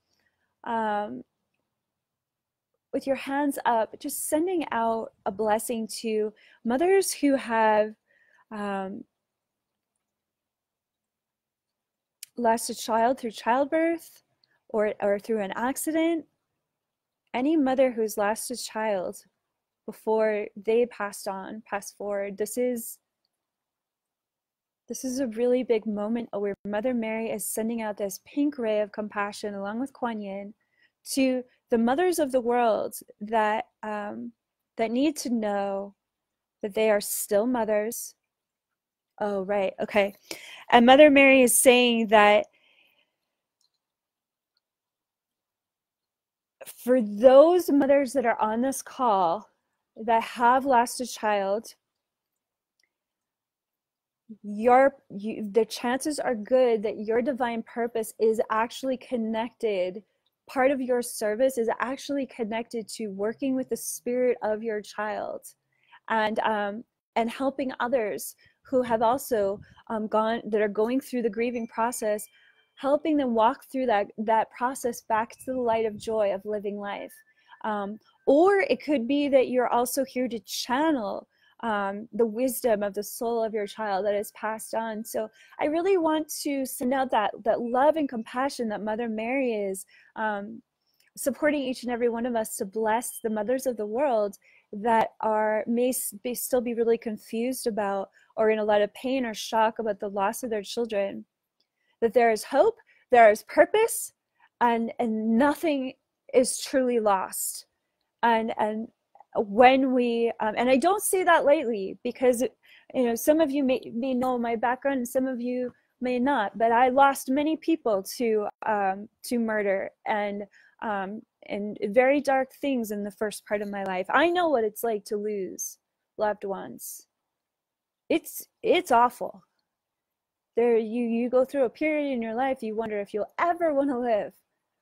with your hands up, just sending out a blessing to mothers who have lost a child through childbirth or through an accident. Any mother who's lost a child before they passed forward, this is a really big moment where Mother Mary is sending out this pink ray of compassion along with Kuan Yin to the mothers of the world that that need to know that they are still mothers. Oh, right. Okay. And Mother Mary is saying that for those mothers that are on this call that have lost a child, the chances are good that your divine purpose is actually connected. Part of your service is actually connected to working with the spirit of your child, and helping others who have also that are going through the grieving process, helping them walk through that process back to the light of joy of living life. Or it could be that you're also here to channel the wisdom of the soul of your child that is passed on. So I really want to send out that love and compassion that Mother Mary is supporting each and every one of us to bless the mothers of the world that may still be really confused about or in a lot of pain or shock about the loss of their children. That there is hope, there is purpose, and nothing is truly lost. And when we and I don't say that lightly, because some of you may know my background and some of you may not, but I lost many people to murder and very dark things in the first part of my life. I know what it's like to lose loved ones. It's awful. You go through a period in your life, you wonder if you'll ever want to live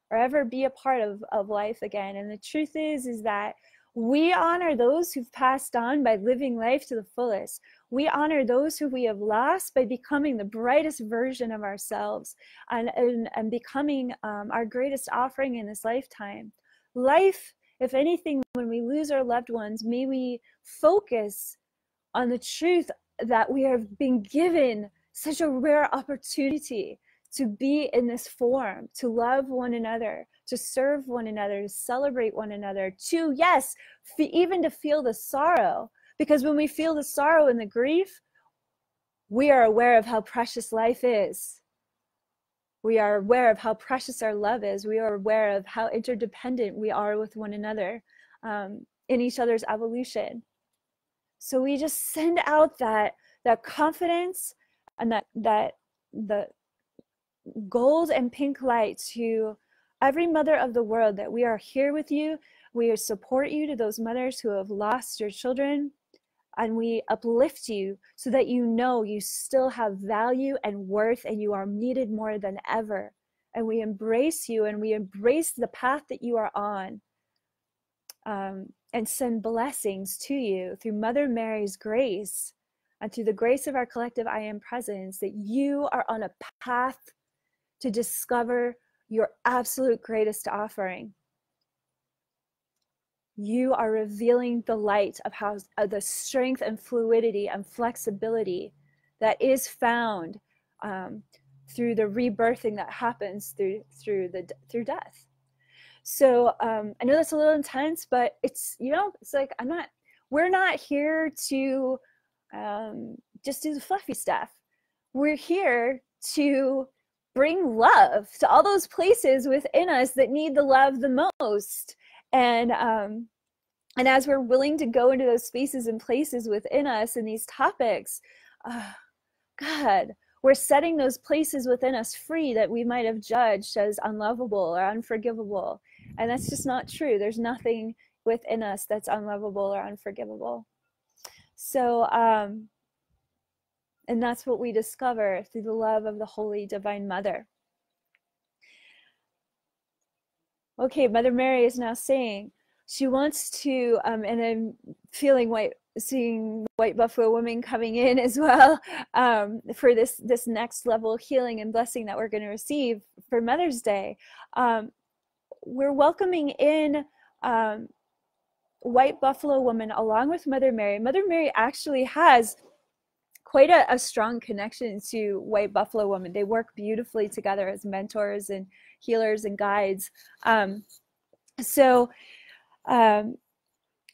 or ever be a part of life again. And the truth is that we honor those who've passed on by living life to the fullest. We honor those who we have lost by becoming the brightest version of ourselves and becoming our greatest offering in this lifetime. Life, if anything, when we lose our loved ones, may we focus on the truth that we have been given such a rare opportunity to be in this form, to love one another, to serve one another, to celebrate one another, to, yes, even to feel the sorrow. Because when we feel the sorrow and the grief, we are aware of how precious life is. We are aware of how precious our love is. We are aware of how interdependent we are with one another in each other's evolution. So we just send out that confidence and that the gold and pink light to every mother of the world, that we are here with you. We support you, to those mothers who have lost your children, and we uplift you so that you know you still have value and worth and you are needed more than ever. And we embrace you and we embrace the path that you are on, and send blessings to you through Mother Mary's grace and through the grace of our collective I Am Presence, that you are on a path to discover your absolute greatest offering. You are revealing the light of the strength and fluidity and flexibility that is found through the rebirthing that happens through death. So I know that's a little intense, but it's like we're not here to just do the fluffy stuff. We're here to bring love to all those places within us that need the love the most. And as we're willing to go into those spaces and places within us and these topics, God, we're setting those places within us free that we might have judged as unlovable or unforgivable. And that's just not true. There's nothing within us that's unlovable or unforgivable. So, and that's what we discover through the love of the Holy Divine Mother. Okay, Mother Mary is now saying, she wants to, and I'm seeing white buffalo woman coming in as well, for this next level of healing and blessing that we're going to receive for Mother's Day. We're welcoming in white buffalo woman along with Mother Mary. Mother Mary actually has quite a strong connection to white buffalo woman. They work beautifully together as mentors and healers and guides. So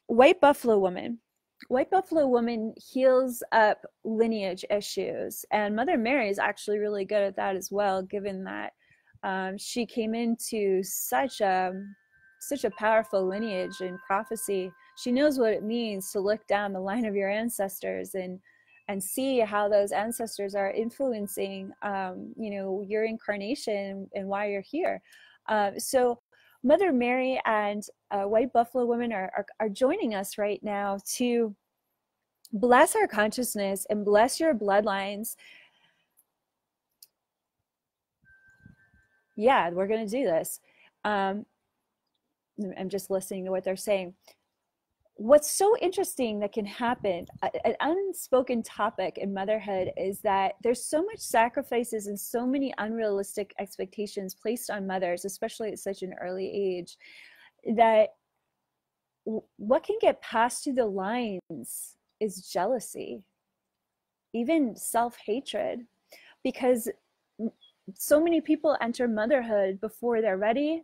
white buffalo woman heals up lineage issues, and Mother Mary is actually really good at that as well, given that she came into such a powerful lineage and prophecy. She knows what it means to look down the line of your ancestors and see how those ancestors are influencing your incarnation and why you're here. So Mother Mary and white buffalo woman are joining us right now to bless our consciousness and bless your bloodlines. Yeah, we're going to do this. I'm just listening to what they're saying. What's so interesting that can happen, an unspoken topic in motherhood, is that there's so much sacrifices and so many unrealistic expectations placed on mothers, especially at such an early age, that what can get passed through the lines is jealousy, even self-hatred, because so many people enter motherhood before they're ready,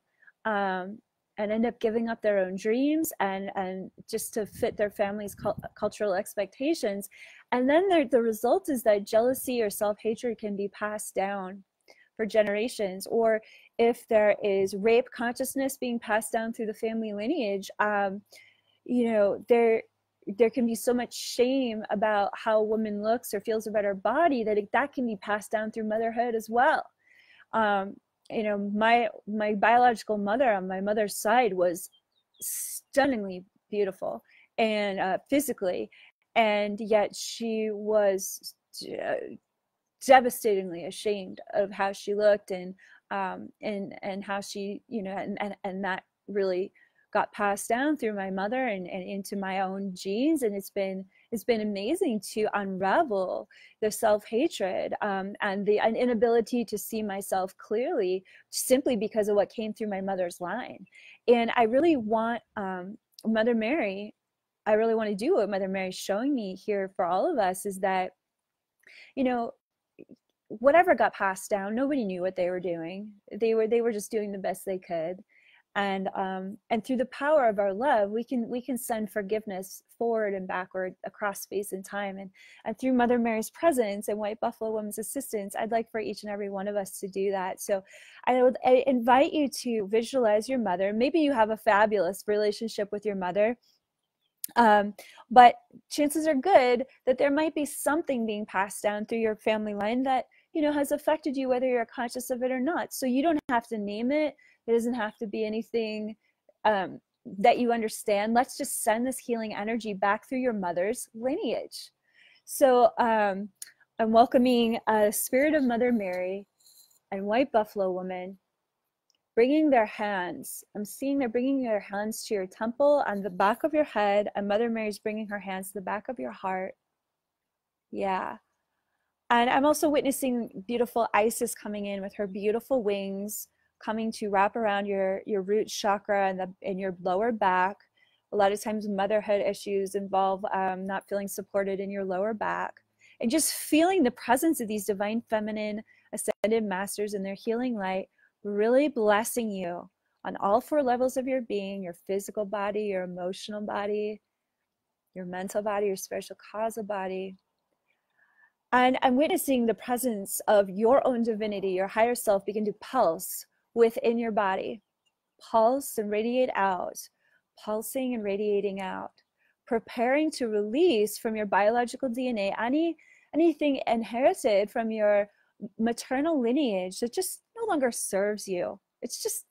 and end up giving up their own dreams and just to fit their family's cultural expectations. And then the result is that jealousy or self-hatred can be passed down for generations. Or if there is rape consciousness being passed down through the family lineage, there can be so much shame about how a woman looks or feels about her body that can be passed down through motherhood as well. My biological mother on my mother's side was stunningly beautiful and physically, and yet she was devastatingly ashamed of how she looked and how she, and that really got passed down through my mother and into my own genes. And it's been amazing to unravel the self-hatred and the inability to see myself clearly, simply because of what came through my mother's line. And I really want Mother Mary, I really want to do what Mother Mary's showing me here for all of us, is that, whatever got passed down, nobody knew what they were doing. They were just doing the best they could. And through the power of our love, we can send forgiveness forward and backward across space and time. And through Mother Mary's presence and White Buffalo Woman's assistance, I'd like for each and every one of us to do that. So I invite you to visualize your mother. Maybe you have a fabulous relationship with your mother, but chances are good that there might be something being passed down through your family line that has affected you, whether you're conscious of it or not. So you don't have to name it. It doesn't have to be anything that you understand. Let's just send this healing energy back through your mother's lineage. So I'm welcoming a spirit of Mother Mary and White Buffalo Woman, bringing their hands. I'm seeing they're bringing their hands to your temple, on the back of your head, and Mother Mary's bringing her hands to the back of your heart. Yeah. And I'm also witnessing beautiful Isis coming in with her beautiful wings, coming to wrap around your root chakra and your lower back. A lot of times motherhood issues involve not feeling supported in your lower back, and just feeling the presence of these divine feminine ascended masters in their healing light, really blessing you on all 4 levels of your being: your physical body, your emotional body, your mental body, your spiritual causal body. And I'm witnessing the presence of your own divinity, your higher self, begin to pulse within your body. Pulse and radiate out, pulsing and radiating out, preparing to release from your biological DNA anything inherited from your maternal lineage that just no longer serves you.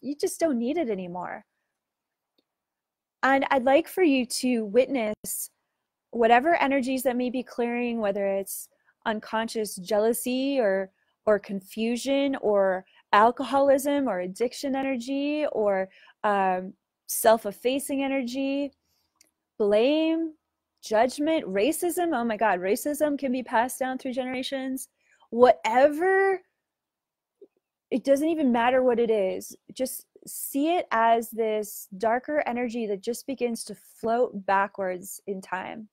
You just don't need it anymore. And I'd like for you to witness whatever energies that may be clearing, whether it's unconscious jealousy or confusion or alcoholism or addiction energy or self-effacing energy, blame, judgment, racism. Oh my God, racism can be passed down through generations. Whatever, it doesn't even matter what it is. Just see it as this darker energy that just begins to float backwards in time.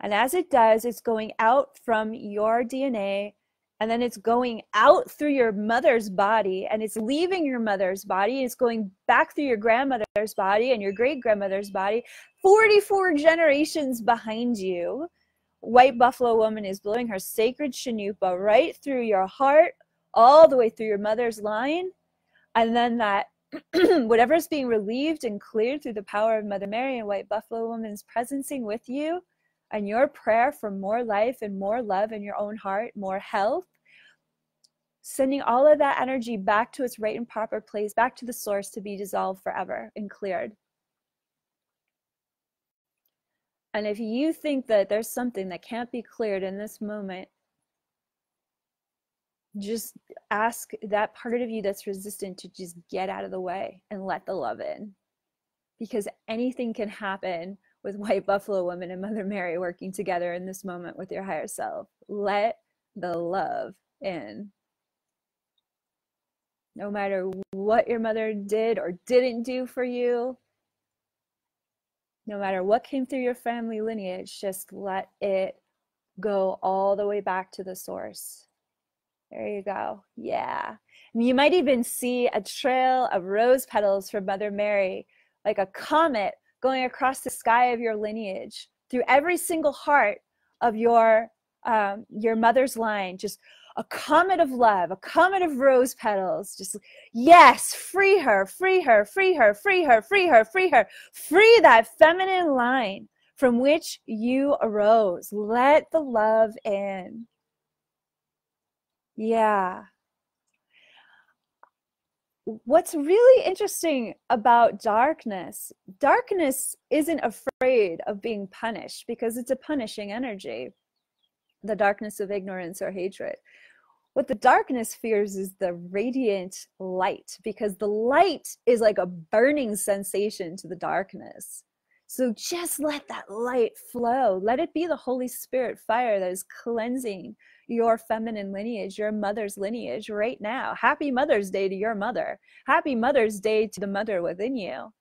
And as it does, it's going out from your DNA, and then it's going out through your mother's body, and it's leaving your mother's body, and it's going back through your grandmother's body and your great-grandmother's body. 44 generations behind you, White Buffalo Woman is blowing her sacred Shanupa right through your heart, all the way through your mother's line. And then that whatever is being relieved and cleared through the power of Mother Mary and White Buffalo Woman's presencing with you, and your prayer for more life and more love in your own heart, more health, sending all of that energy back to its right and proper place, back to the source to be dissolved forever and cleared. And if you think that there's something that can't be cleared in this moment, just ask that part of you that's resistant to just get out of the way and let the love in. Because anything can happen with White Buffalo Woman and Mother Mary working together in this moment with your higher self. Let the love in. No matter what your mother did or didn't do for you, no matter what came through your family lineage, just let it go all the way back to the source. There you go. Yeah. And you might even see a trail of rose petals from Mother Mary, like a comet going across the sky of your lineage through every single heart of your mother's line. Just a comet of love, a comet of rose petals. Just, yes, free her, free her, free her, free her, free her, free her. Free that feminine line from which you arose. Let the love in. Yeah. What's really interesting about darkness isn't afraid of being punished because it's a punishing energy, the darkness of ignorance or hatred. What the darkness fears is the radiant light, because the light is like a burning sensation to the darkness. So just let that light flow. Let it be the Holy Spirit fire that is cleansing your feminine lineage, your mother's lineage right now. Happy Mother's Day to your mother. Happy Mother's Day to the mother within you.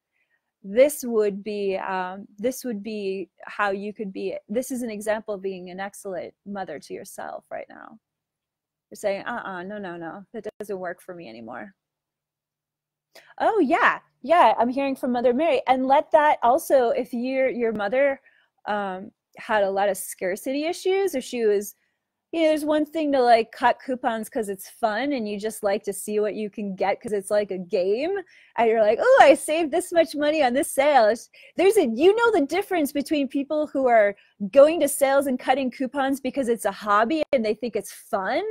This would be how you could be. This is an example of being an excellent mother to yourself right now. You're saying, no, that doesn't work for me anymore. Oh yeah, I'm hearing from Mother Mary. And let that also, if your mother had a lot of scarcity issues, if she was, there's one thing to like cut coupons because it's fun and you just like to see what you can get because it's like a game, and you're like, oh, I saved this much money on this sale. There's the difference between people who are going to sales and cutting coupons because it's a hobby and they think it's fun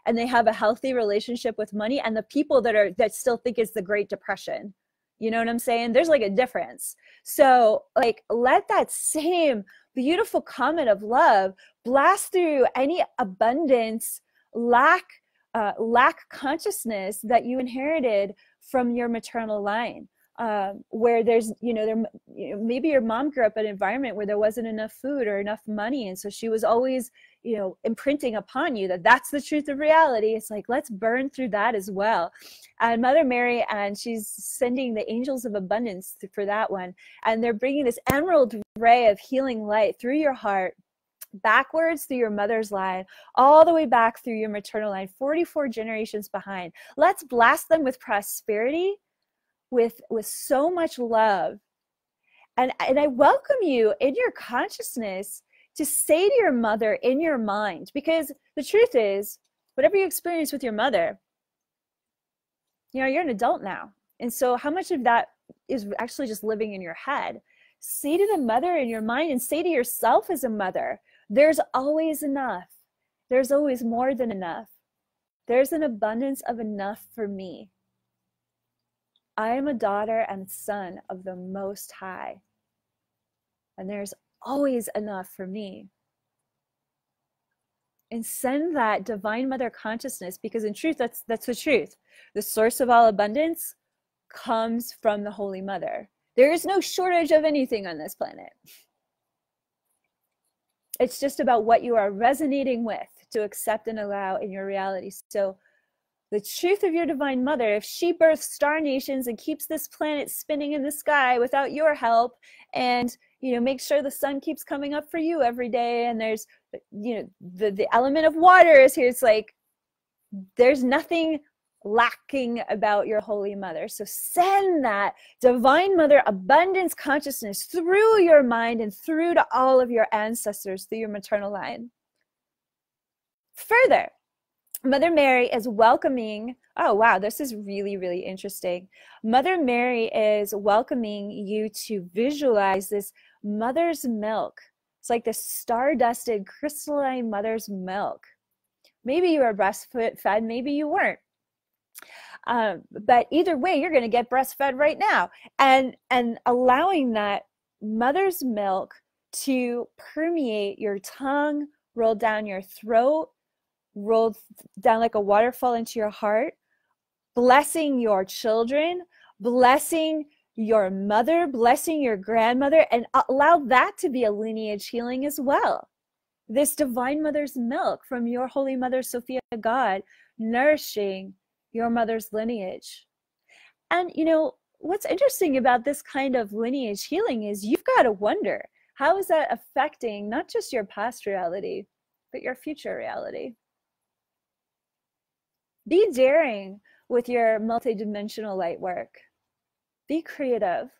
and they have a healthy relationship with money, and the people that still think it's the Great Depression. You know what I'm saying? There's like a difference. So like, let that same beautiful comet of love blast through any abundance, lack consciousness that you inherited from your maternal line, where there's, maybe your mom grew up in an environment where there wasn't enough food or enough money, and so she was always, imprinting upon you that that's the truth of reality. It's like, let's burn through that as well. And Mother Mary, and she's sending the angels of abundance for that one, and they're bringing this emerald ray of healing light through your heart, backwards through your mother's line, all the way back through your maternal line, 44 generations behind. Let's blast them with prosperity, with so much love. And I welcome you in your consciousness to say to your mother in your mind, because the truth is, whatever you experience with your mother, you're an adult now. And so how much of that is actually just living in your head? Say to the mother in your mind, and say to yourself as a mother, there's always enough. There's always more than enough. There's an abundance of enough for me. I am a daughter and son of the Most High. And there's always enough for me. And send that divine mother consciousness, because in truth, that's the truth. The source of all abundance comes from the Holy Mother. There is no shortage of anything on this planet. It's just about what you are resonating with to accept and allow in your reality. So the truth of your divine mother, if she births star nations and keeps this planet spinning in the sky without your help, and make sure the sun keeps coming up for you every day, and there's the element of water is here, it's like there's nothing lacking about your Holy Mother. So send that divine mother abundance consciousness through your mind and through to all of your ancestors through your maternal line. Further, Mother Mary is welcoming, oh wow, this is really, really interesting. Mother Mary is welcoming you to visualize this mother's milk. It's like this star-dusted crystalline mother's milk. Maybe you were breastfed, maybe you weren't. But either way, you're going to get breastfed right now. And allowing that mother's milk to permeate your tongue, roll down your throat, roll down like a waterfall into your heart, blessing your children, blessing your mother, blessing your grandmother, and allow that to be a lineage healing as well. This divine mother's milk from your Holy Mother, Sophia God, nourishing your mother's lineage. And what's interesting about this kind of lineage healing is you've got to wonder, how is that affecting not just your past reality, but your future reality? Be daring with your multidimensional light work. Be creative.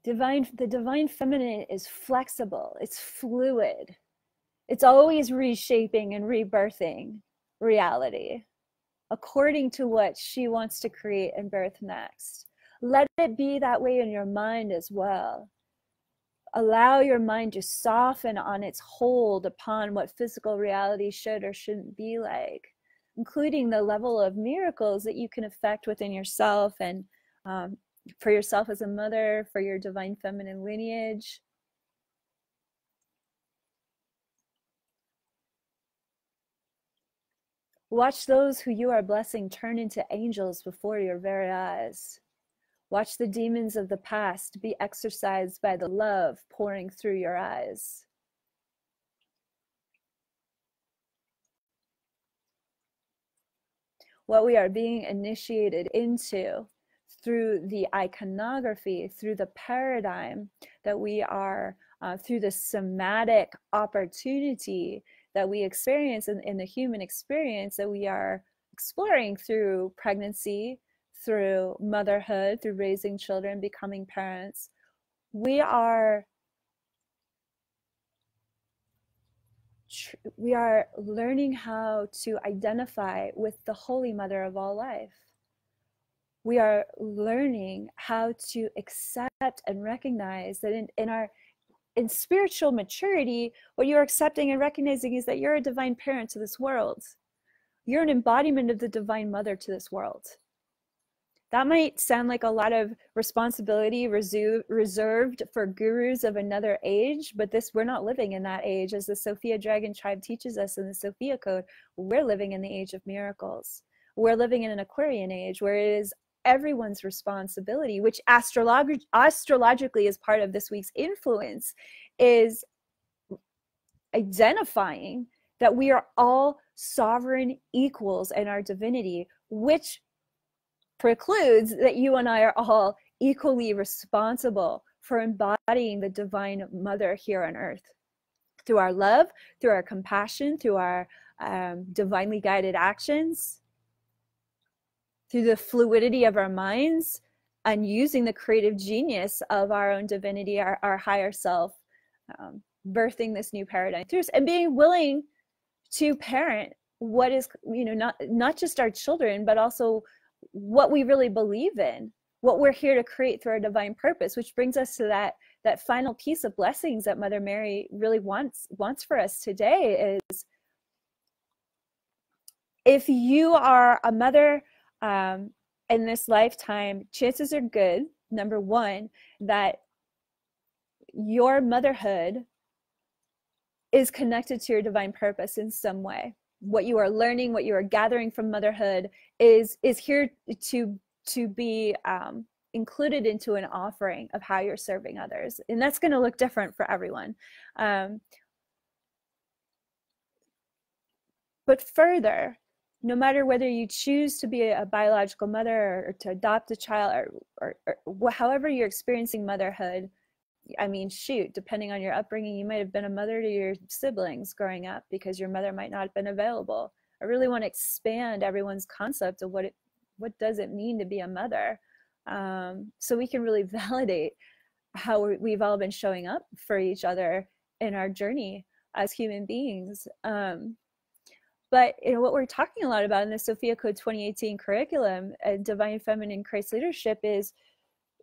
The divine feminine is flexible. It's fluid. It's always reshaping and rebirthing reality according to what she wants to create and birth next. Let it be that way in your mind as well. Allow your mind to soften on its hold upon what physical reality should or shouldn't be like, including the level of miracles that you can affect within yourself and for yourself as a mother, for your divine feminine lineage. Watch those who you are blessing turn into angels before your very eyes. Watch the demons of the past be exorcised by the love pouring through your eyes. What we are being initiated into through the iconography, through the paradigm that we are, through the somatic opportunity that we experience in the human experience that we are exploring through pregnancy, through motherhood, through raising children, becoming parents, we are learning how to identify with the Holy Mother of all life. We are learning how to accept and recognize that in spiritual maturity, what you're accepting and recognizing is that you're a divine parent to this world. You're an embodiment of the divine mother to this world. That might sound like a lot of responsibility reserved for gurus of another age, but we're not living in that age. As the Sophia Dragon Tribe teaches us in the Sophia Code, we're living in the age of miracles. We're living in an Aquarian age where it is everyone's responsibility, which astrologically is part of this week's influence, is identifying that we are all sovereign equals in our divinity, which precludes that you and I are all equally responsible for embodying the divine mother here on earth through our love, through our compassion, through our divinely guided actions, through the fluidity of our minds, and using the creative genius of our own divinity, our higher self, birthing this new paradigm through us, and being willing to parent what is, not just our children, but also what we really believe in, what we're here to create through our divine purpose, which brings us to that final piece of blessings that Mother Mary really wants for us today is, if you are a mother in this lifetime, chances are good, number one, that your motherhood is connected to your divine purpose in some way. what you are learning, what you are gathering from motherhood is here to be included into an offering of how you're serving others. And that's going to look different for everyone. But further, no matter whether you choose to be a biological mother or to adopt a child or however you're experiencing motherhood, I mean, shoot, depending on your upbringing, you might have been a mother to your siblings growing up because your mother might not have been available. I really want to expand everyone's concept of what does it mean to be a mother, so we can really validate how we've all been showing up for each other in our journey as human beings. But what we're talking a lot about in the Sophia Code 2018 curriculum, Divine Feminine Christ Leadership, is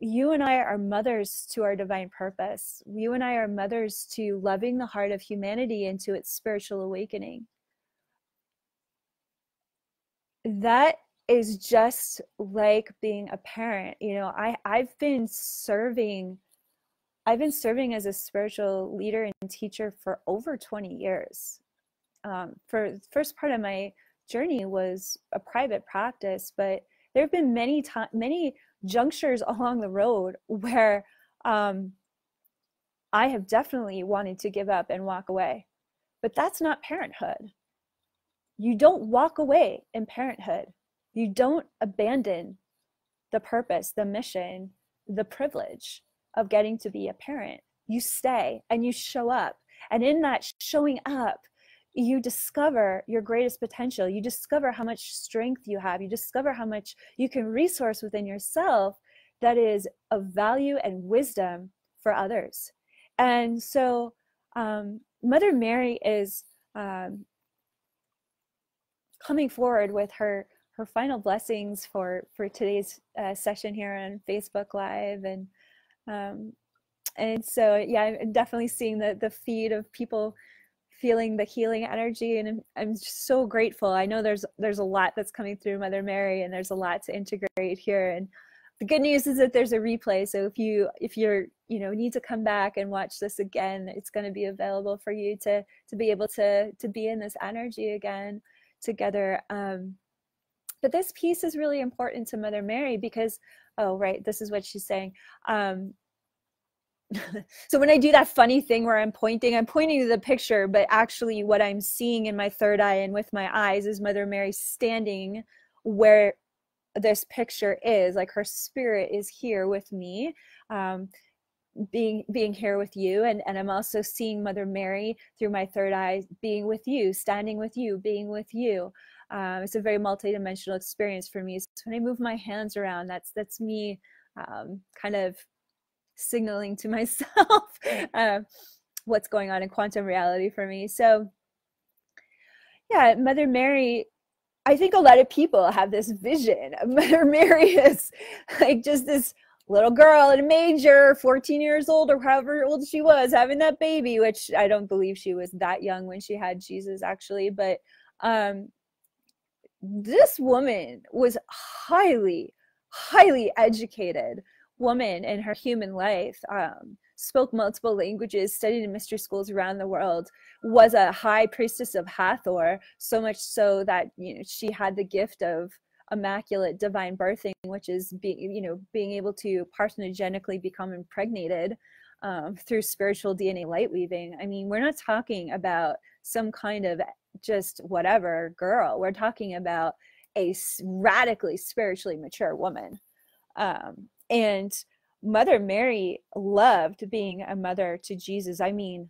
you and I are mothers to our divine purpose. You and I are mothers to loving the heart of humanity into its spiritual awakening. That is just like being a parent. I've been serving as a spiritual leader and teacher for over 20 years. For the first part of my journey was a private practice, but there have been many junctures along the road where I have definitely wanted to give up and walk away. But that's not parenthood. You don't walk away in parenthood. You don't abandon the purpose, the mission, the privilege of getting to be a parent. You stay and you show up. And in that showing up, you discover your greatest potential. You discover how much strength you have. You discover how much you can resource within yourself that is of value and wisdom for others. And so Mother Mary is coming forward with her final blessings for today's session here on Facebook Live. And so, yeah, I'm definitely seeing the feed of people feeling the healing energy, and I'm just so grateful. I know there's a lot that's coming through Mother Mary, and there's a lot to integrate here. And the good news is that there's a replay, so if you're need to come back and watch this again, it's going to be available for you to be able to be in this energy again together. But this piece is really important to Mother Mary because, oh right, this is what she's saying. So when I do that funny thing where I'm pointing to the picture, but actually what I'm seeing in my third eye and with my eyes is Mother Mary standing where this picture is. Like her spirit is here with me, being here with you. And I'm also seeing Mother Mary through my third eye being with you, standing with you, being with you. It's a very multidimensional experience for me. So when I move my hands around, that's me kind of signaling to myself what's going on in quantum reality for me. So yeah, Mother Mary, I think a lot of people have this vision of Mother Mary as like just this little girl in a manger, 14 years old or however old she was, having that baby, which I don't believe she was that young when she had Jesus actually. But this woman was highly educated woman in her human life, spoke multiple languages, studied in mystery schools around the world, was a high priestess of Hathor, so much so that she had the gift of immaculate divine birthing, which is being able to parthenogenically become impregnated through spiritual DNA light weaving. I mean, we're not talking about some kind of just whatever girl. We're talking about a radically spiritually mature woman. And Mother Mary loved being a mother to Jesus. I mean,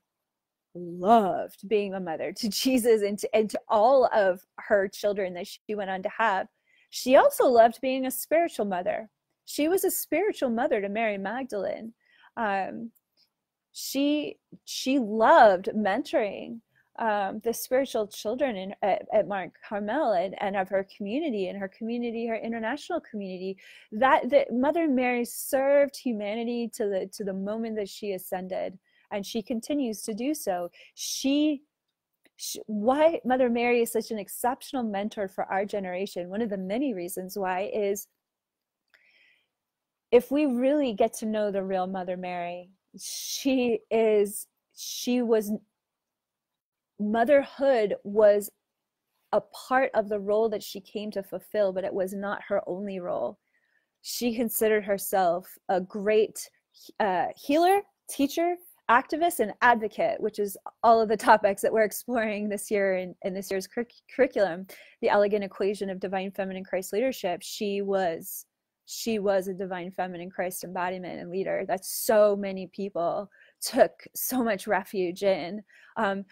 loved being a mother to Jesus and to all of her children that she went on to have. She also loved being a spiritual mother. She was a spiritual mother to Mary Magdalene. She loved mentoring the spiritual children at Mount Carmel and of her community, her international community. That Mother Mary served humanity to the moment that she ascended, and she continues to do so. Why Mother Mary is such an exceptional mentor for our generation, one of the many reasons why, is if we really get to know the real Mother Mary, motherhood was a part of the role that she came to fulfill, but it was not her only role. She considered herself a great healer, teacher, activist, and advocate, which is all of the topics that we're exploring this year in this year's curriculum. The elegant equation of divine feminine Christ leadership. She was a divine feminine Christ embodiment and leader that so many people took so much refuge in. The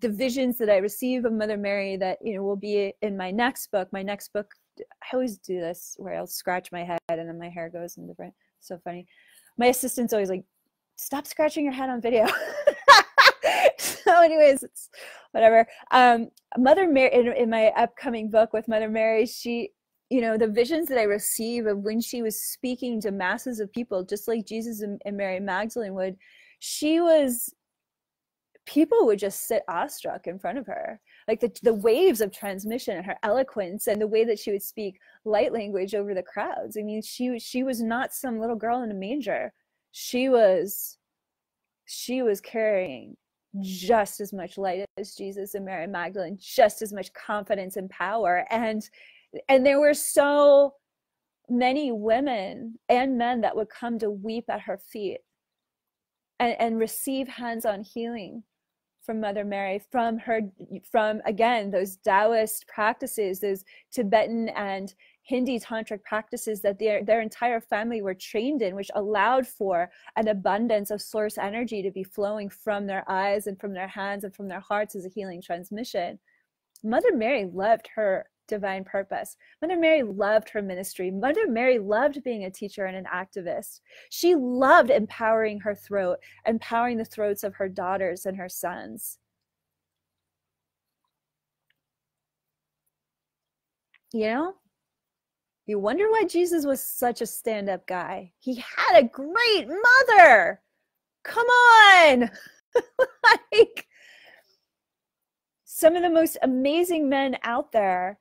visions that I receive of Mother Mary that, you know, will be in my next book. I always do this where I'll scratch my head and then my hair goes in different. So funny. My assistant's always like, stop scratching your head on video. So anyways, it's whatever. Mother Mary, in my upcoming book with Mother Mary, she, you know, the visions that I receive of when she was speaking to masses of people, just like Jesus and Mary Magdalene would, people would just sit awestruck in front of her. Like the waves of transmission and her eloquence and the way that she would speak light language over the crowds. I mean, she was not some little girl in a manger. She was carrying just as much light as Jesus and Mary Magdalene, just as much confidence and power. And there were so many women and men that would come to weep at her feet and receive hands-on healing from Mother Mary, from again, those Taoist practices, those Tibetan and Hindi tantric practices that their entire family were trained in, which allowed for an abundance of source energy to be flowing from their eyes and from their hands and from their hearts as a healing transmission. Mother Mary loved her divine purpose. Mother Mary loved her ministry. Mother Mary loved being a teacher and an activist. She loved empowering her throat, empowering the throats of her daughters and her sons. You know, you wonder why Jesus was such a stand-up guy. He had a great mother. Come on. Like, some of the most amazing men out there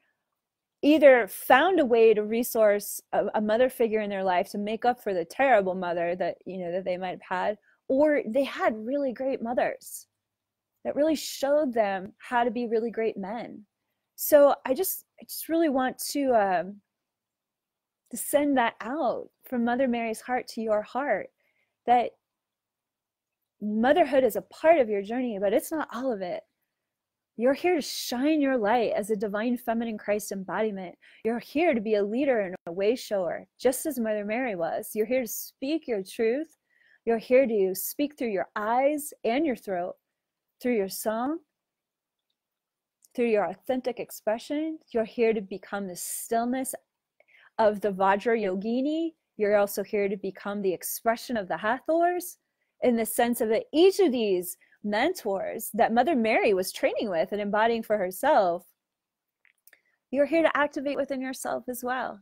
either found a way to resource a mother figure in their life to make up for the terrible mother that, you know, that they might have had, or they had really great mothers that really showed them how to be really great men. So I just really want to send that out from Mother Mary's heart to your heart, that motherhood is a part of your journey, but it's not all of it. You're here to shine your light as a divine feminine Christ embodiment. You're here to be a leader and a way shower, just as Mother Mary was. You're here to speak your truth. You're here to speak through your eyes and your throat, through your song, through your authentic expression. You're here to become the stillness of the Vajra Yogini. You're also here to become the expression of the Hathors, in the sense of that each of these mentors that Mother Mary was training with and embodying for herself, you're here to activate within yourself as well.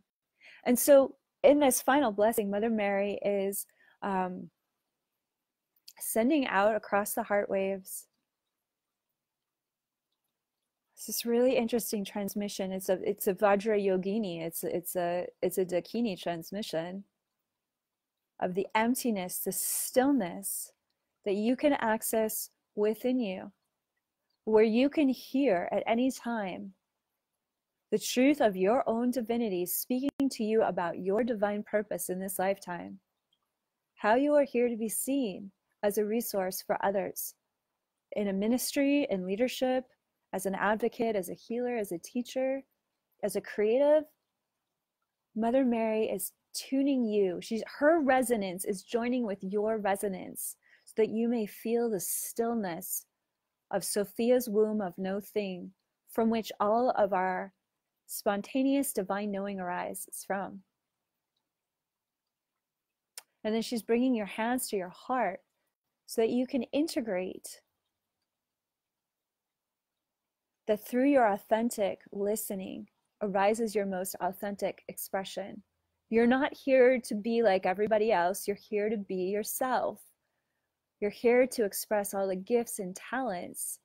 And so in this final blessing, Mother Mary is sending out across the heart waves this really interesting transmission. It's a Vajra Yogini. It's a Dakini transmission of the emptiness, the stillness that you can access within you, where you can hear at any time the truth of your own divinity speaking to you about your divine purpose in this lifetime, how you are here to be seen as a resource for others in a ministry, in leadership, as an advocate, as a healer, as a teacher, as a creative. Mother Mary is tuning you. Her resonance is joining with your resonance so that you may feel the stillness of Sophia's womb of no thing, from which all of our spontaneous divine knowing arises from. And then she's bringing your hands to your heart so that you can integrate that through your authentic listening arises your most authentic expression. You're not here to be like everybody else. You're here to be yourself. You're here to express all the gifts and talents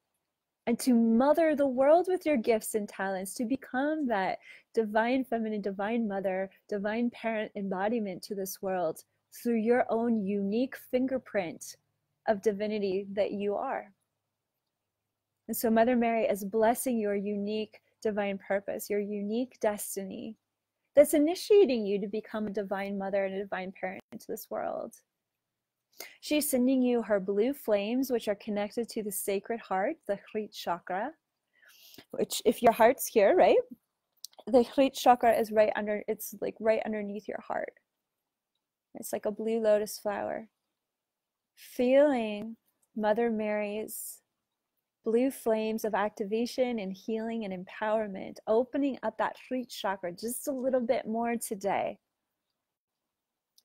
and to mother the world with your gifts and talents, to become that divine feminine, divine mother, divine parent embodiment to this world through your own unique fingerprint of divinity that you are. And so Mother Mary is blessing your unique divine purpose, your unique destiny that's initiating you to become a divine mother and a divine parent into this world. She's sending you her blue flames, which are connected to the sacred heart, the Hrit chakra, which if your heart's here, right? The Hrit chakra is right under, it's like right underneath your heart. It's like a blue lotus flower. Feeling Mother Mary's blue flames of activation and healing and empowerment, opening up that Hrit chakra just a little bit more today.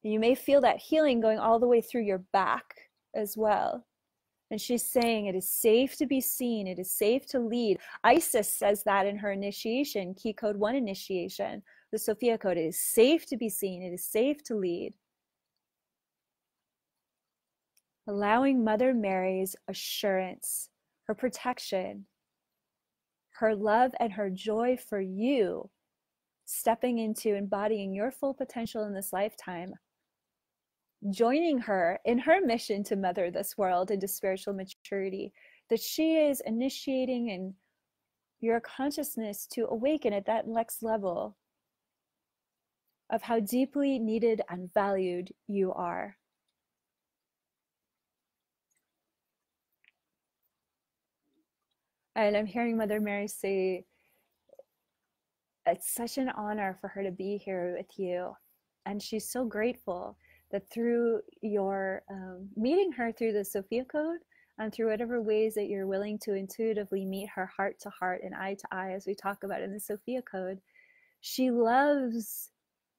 You may feel that healing going all the way through your back as well. And she's saying it is safe to be seen. It is safe to lead. Isis says that in her initiation, key code 1 initiation, the Sophia code. It is safe to be seen. It is safe to lead. Allowing Mother Mary's assurance, her protection, her love, and her joy for you, stepping into embodying your full potential in this lifetime, joining her in her mission to mother this world into spiritual maturity, that she is initiating in your consciousness to awaken at that next level of how deeply needed and valued you are. And I'm hearing Mother Mary say, it's such an honor for her to be here with you. And she's so grateful that through your meeting her through the Sophia code and through whatever ways that you're willing to intuitively meet her heart to heart and eye to eye, as we talk about in the Sophia code, she loves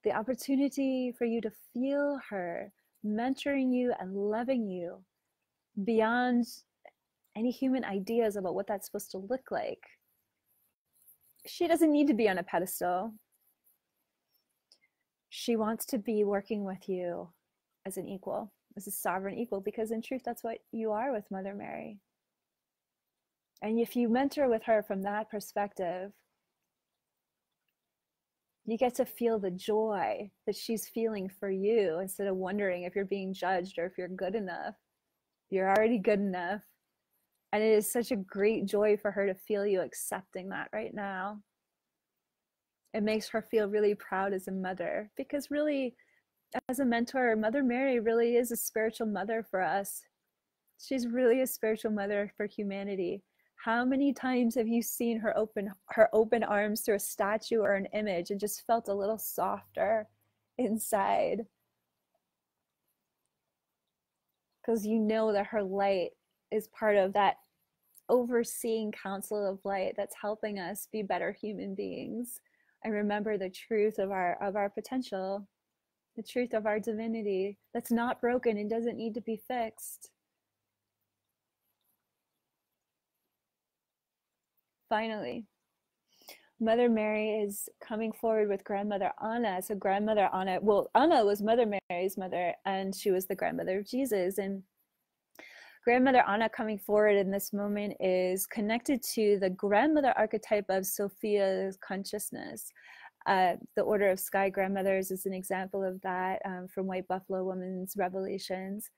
the opportunity for you to feel her mentoring you and loving you beyond any human ideas about what that's supposed to look like. She doesn't need to be on a pedestal. She wants to be working with you as an equal, as a sovereign equal, because in truth, that's what you are with Mother Mary. And if you mentor with her from that perspective, you get to feel the joy that she's feeling for you instead of wondering if you're being judged or if you're good enough. You're already good enough. And it is such a great joy for her to feel you accepting that right now. It makes her feel really proud as a mother, because really, as a mentor, Mother Mary really is a spiritual mother for us. She's really a spiritual mother for humanity. How many times have you seen her open arms through a statue or an image and just felt a little softer inside? Because you know that her light is part of that overseeing council of light that's helping us be better human beings and remember the truth of our potential, the truth of our divinity that's not broken and doesn't need to be fixed. Finally, Mother Mary is coming forward with Grandmother Anna. So Grandmother Anna, well, Anna was Mother Mary's mother, and she was the grandmother of Jesus. And Grandmother Anna coming forward in this moment is connected to the grandmother archetype of Sophia's consciousness. The Order of Sky Grandmothers is an example of that from White Buffalo Woman's Revelations.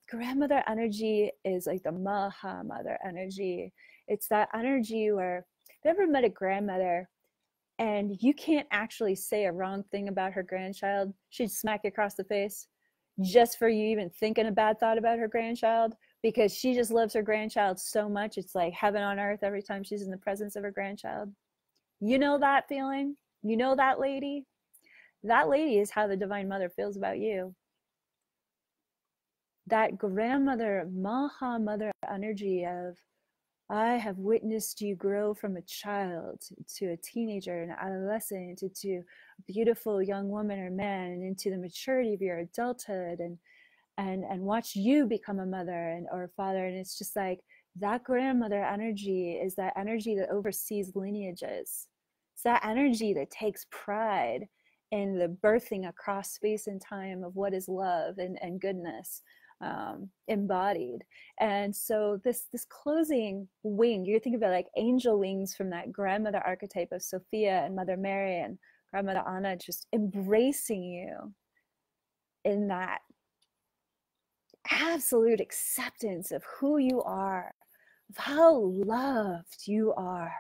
Grandmother energy is like the Maha Mother energy. It's that energy where, if you ever met a grandmother and you can't actually say a wrong thing about her grandchild, she'd smack you across the face just for you even thinking a bad thought about her grandchild, because she just loves her grandchild so much. It's like heaven on earth every time she's in the presence of her grandchild. You know that feeling? You know that lady? That lady is how the Divine Mother feels about you. That grandmother, Maha Mother energy of, I have witnessed you grow from a child to a teenager, an adolescent, into a beautiful young woman or man, and into the maturity of your adulthood, and watch you become a mother and or a father. And it's just like that grandmother energy is that energy that oversees lineages. It's that energy that takes pride in the birthing across space and time of what is love and goodness. Embodied. And so this closing wing, you think about like angel wings from that grandmother archetype of Sophia and Mother Mary and Grandmother Anna, just embracing you in that absolute acceptance of who you are, of how loved you are,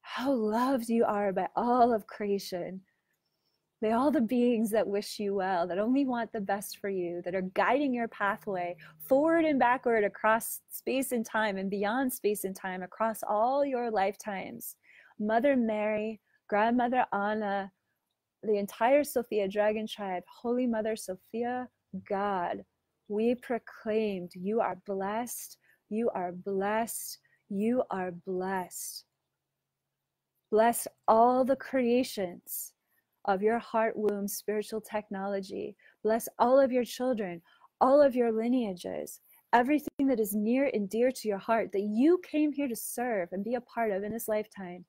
how loved you are by all of creation, by all the beings that wish you well, that only want the best for you, that are guiding your pathway forward and backward across space and time and beyond space and time, across all your lifetimes. Mother Mary, Grandmother Anna, the entire Sophia Dragon Tribe, Holy Mother Sophia, God, we proclaimed, you are blessed, you are blessed, you are blessed. Bless all the creations of your heart womb spiritual technology. Bless all of your children, all of your lineages, everything that is near and dear to your heart that you came here to serve and be a part of in this lifetime.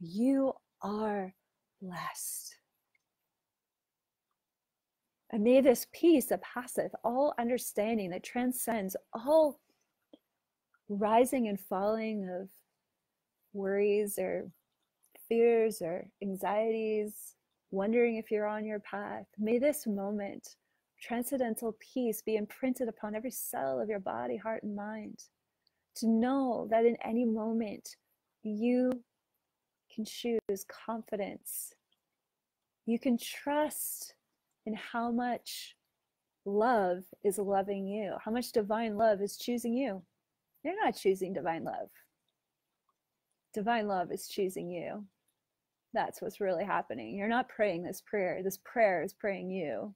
You are blessed. And may this peace that passeth all understanding, that transcends all rising and falling of worries or fears or anxieties, wondering if you're on your path, may this moment, transcendental peace, be imprinted upon every cell of your body, heart, and mind, to know that in any moment you can choose confidence. You can trust in how much love is loving you, how much divine love is choosing you. You're not choosing divine love. Divine love is choosing you. That's what's really happening. You're not praying this prayer is praying you.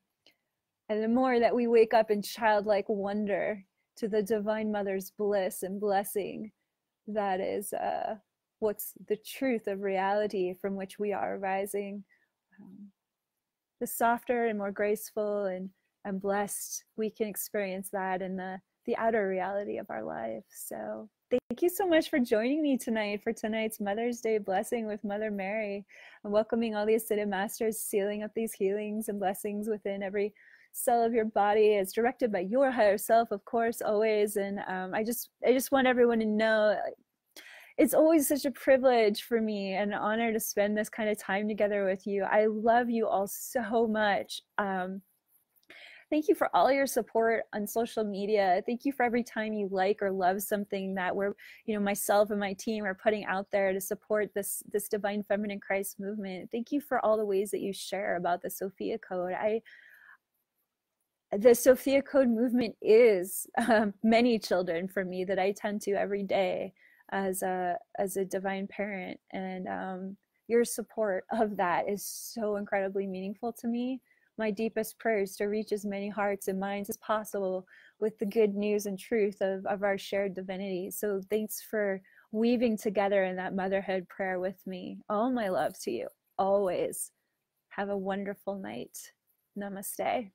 And the more that we wake up in childlike wonder to the Divine Mother's bliss and blessing, that is what's the truth of reality from which we are arising. The softer and more graceful and blessed we can experience that in the outer reality of our life. So thank you so much for joining me tonight for tonight's Mother's Day blessing with Mother Mary, and welcoming all the Ascended Masters, sealing up these healings and blessings within every cell of your body, as directed by your higher self, of course, always. And I just want everyone to know it's always such a privilege for me and an honor to spend this kind of time together with you. I love you all so much. Thank you for all your support on social media. Thank you for every time you like or love something that we're, myself and my team are putting out there to support this Divine Feminine Christ movement. Thank you for all the ways that you share about the Sophia Code. The Sophia Code movement is many children for me that I tend to every day as a divine parent, and your support of that is so incredibly meaningful to me. My deepest prayers to reach as many hearts and minds as possible with the good news and truth of our shared divinity. So thanks for weaving together in that motherhood prayer with me. All my love to you, always. Have a wonderful night. Namaste.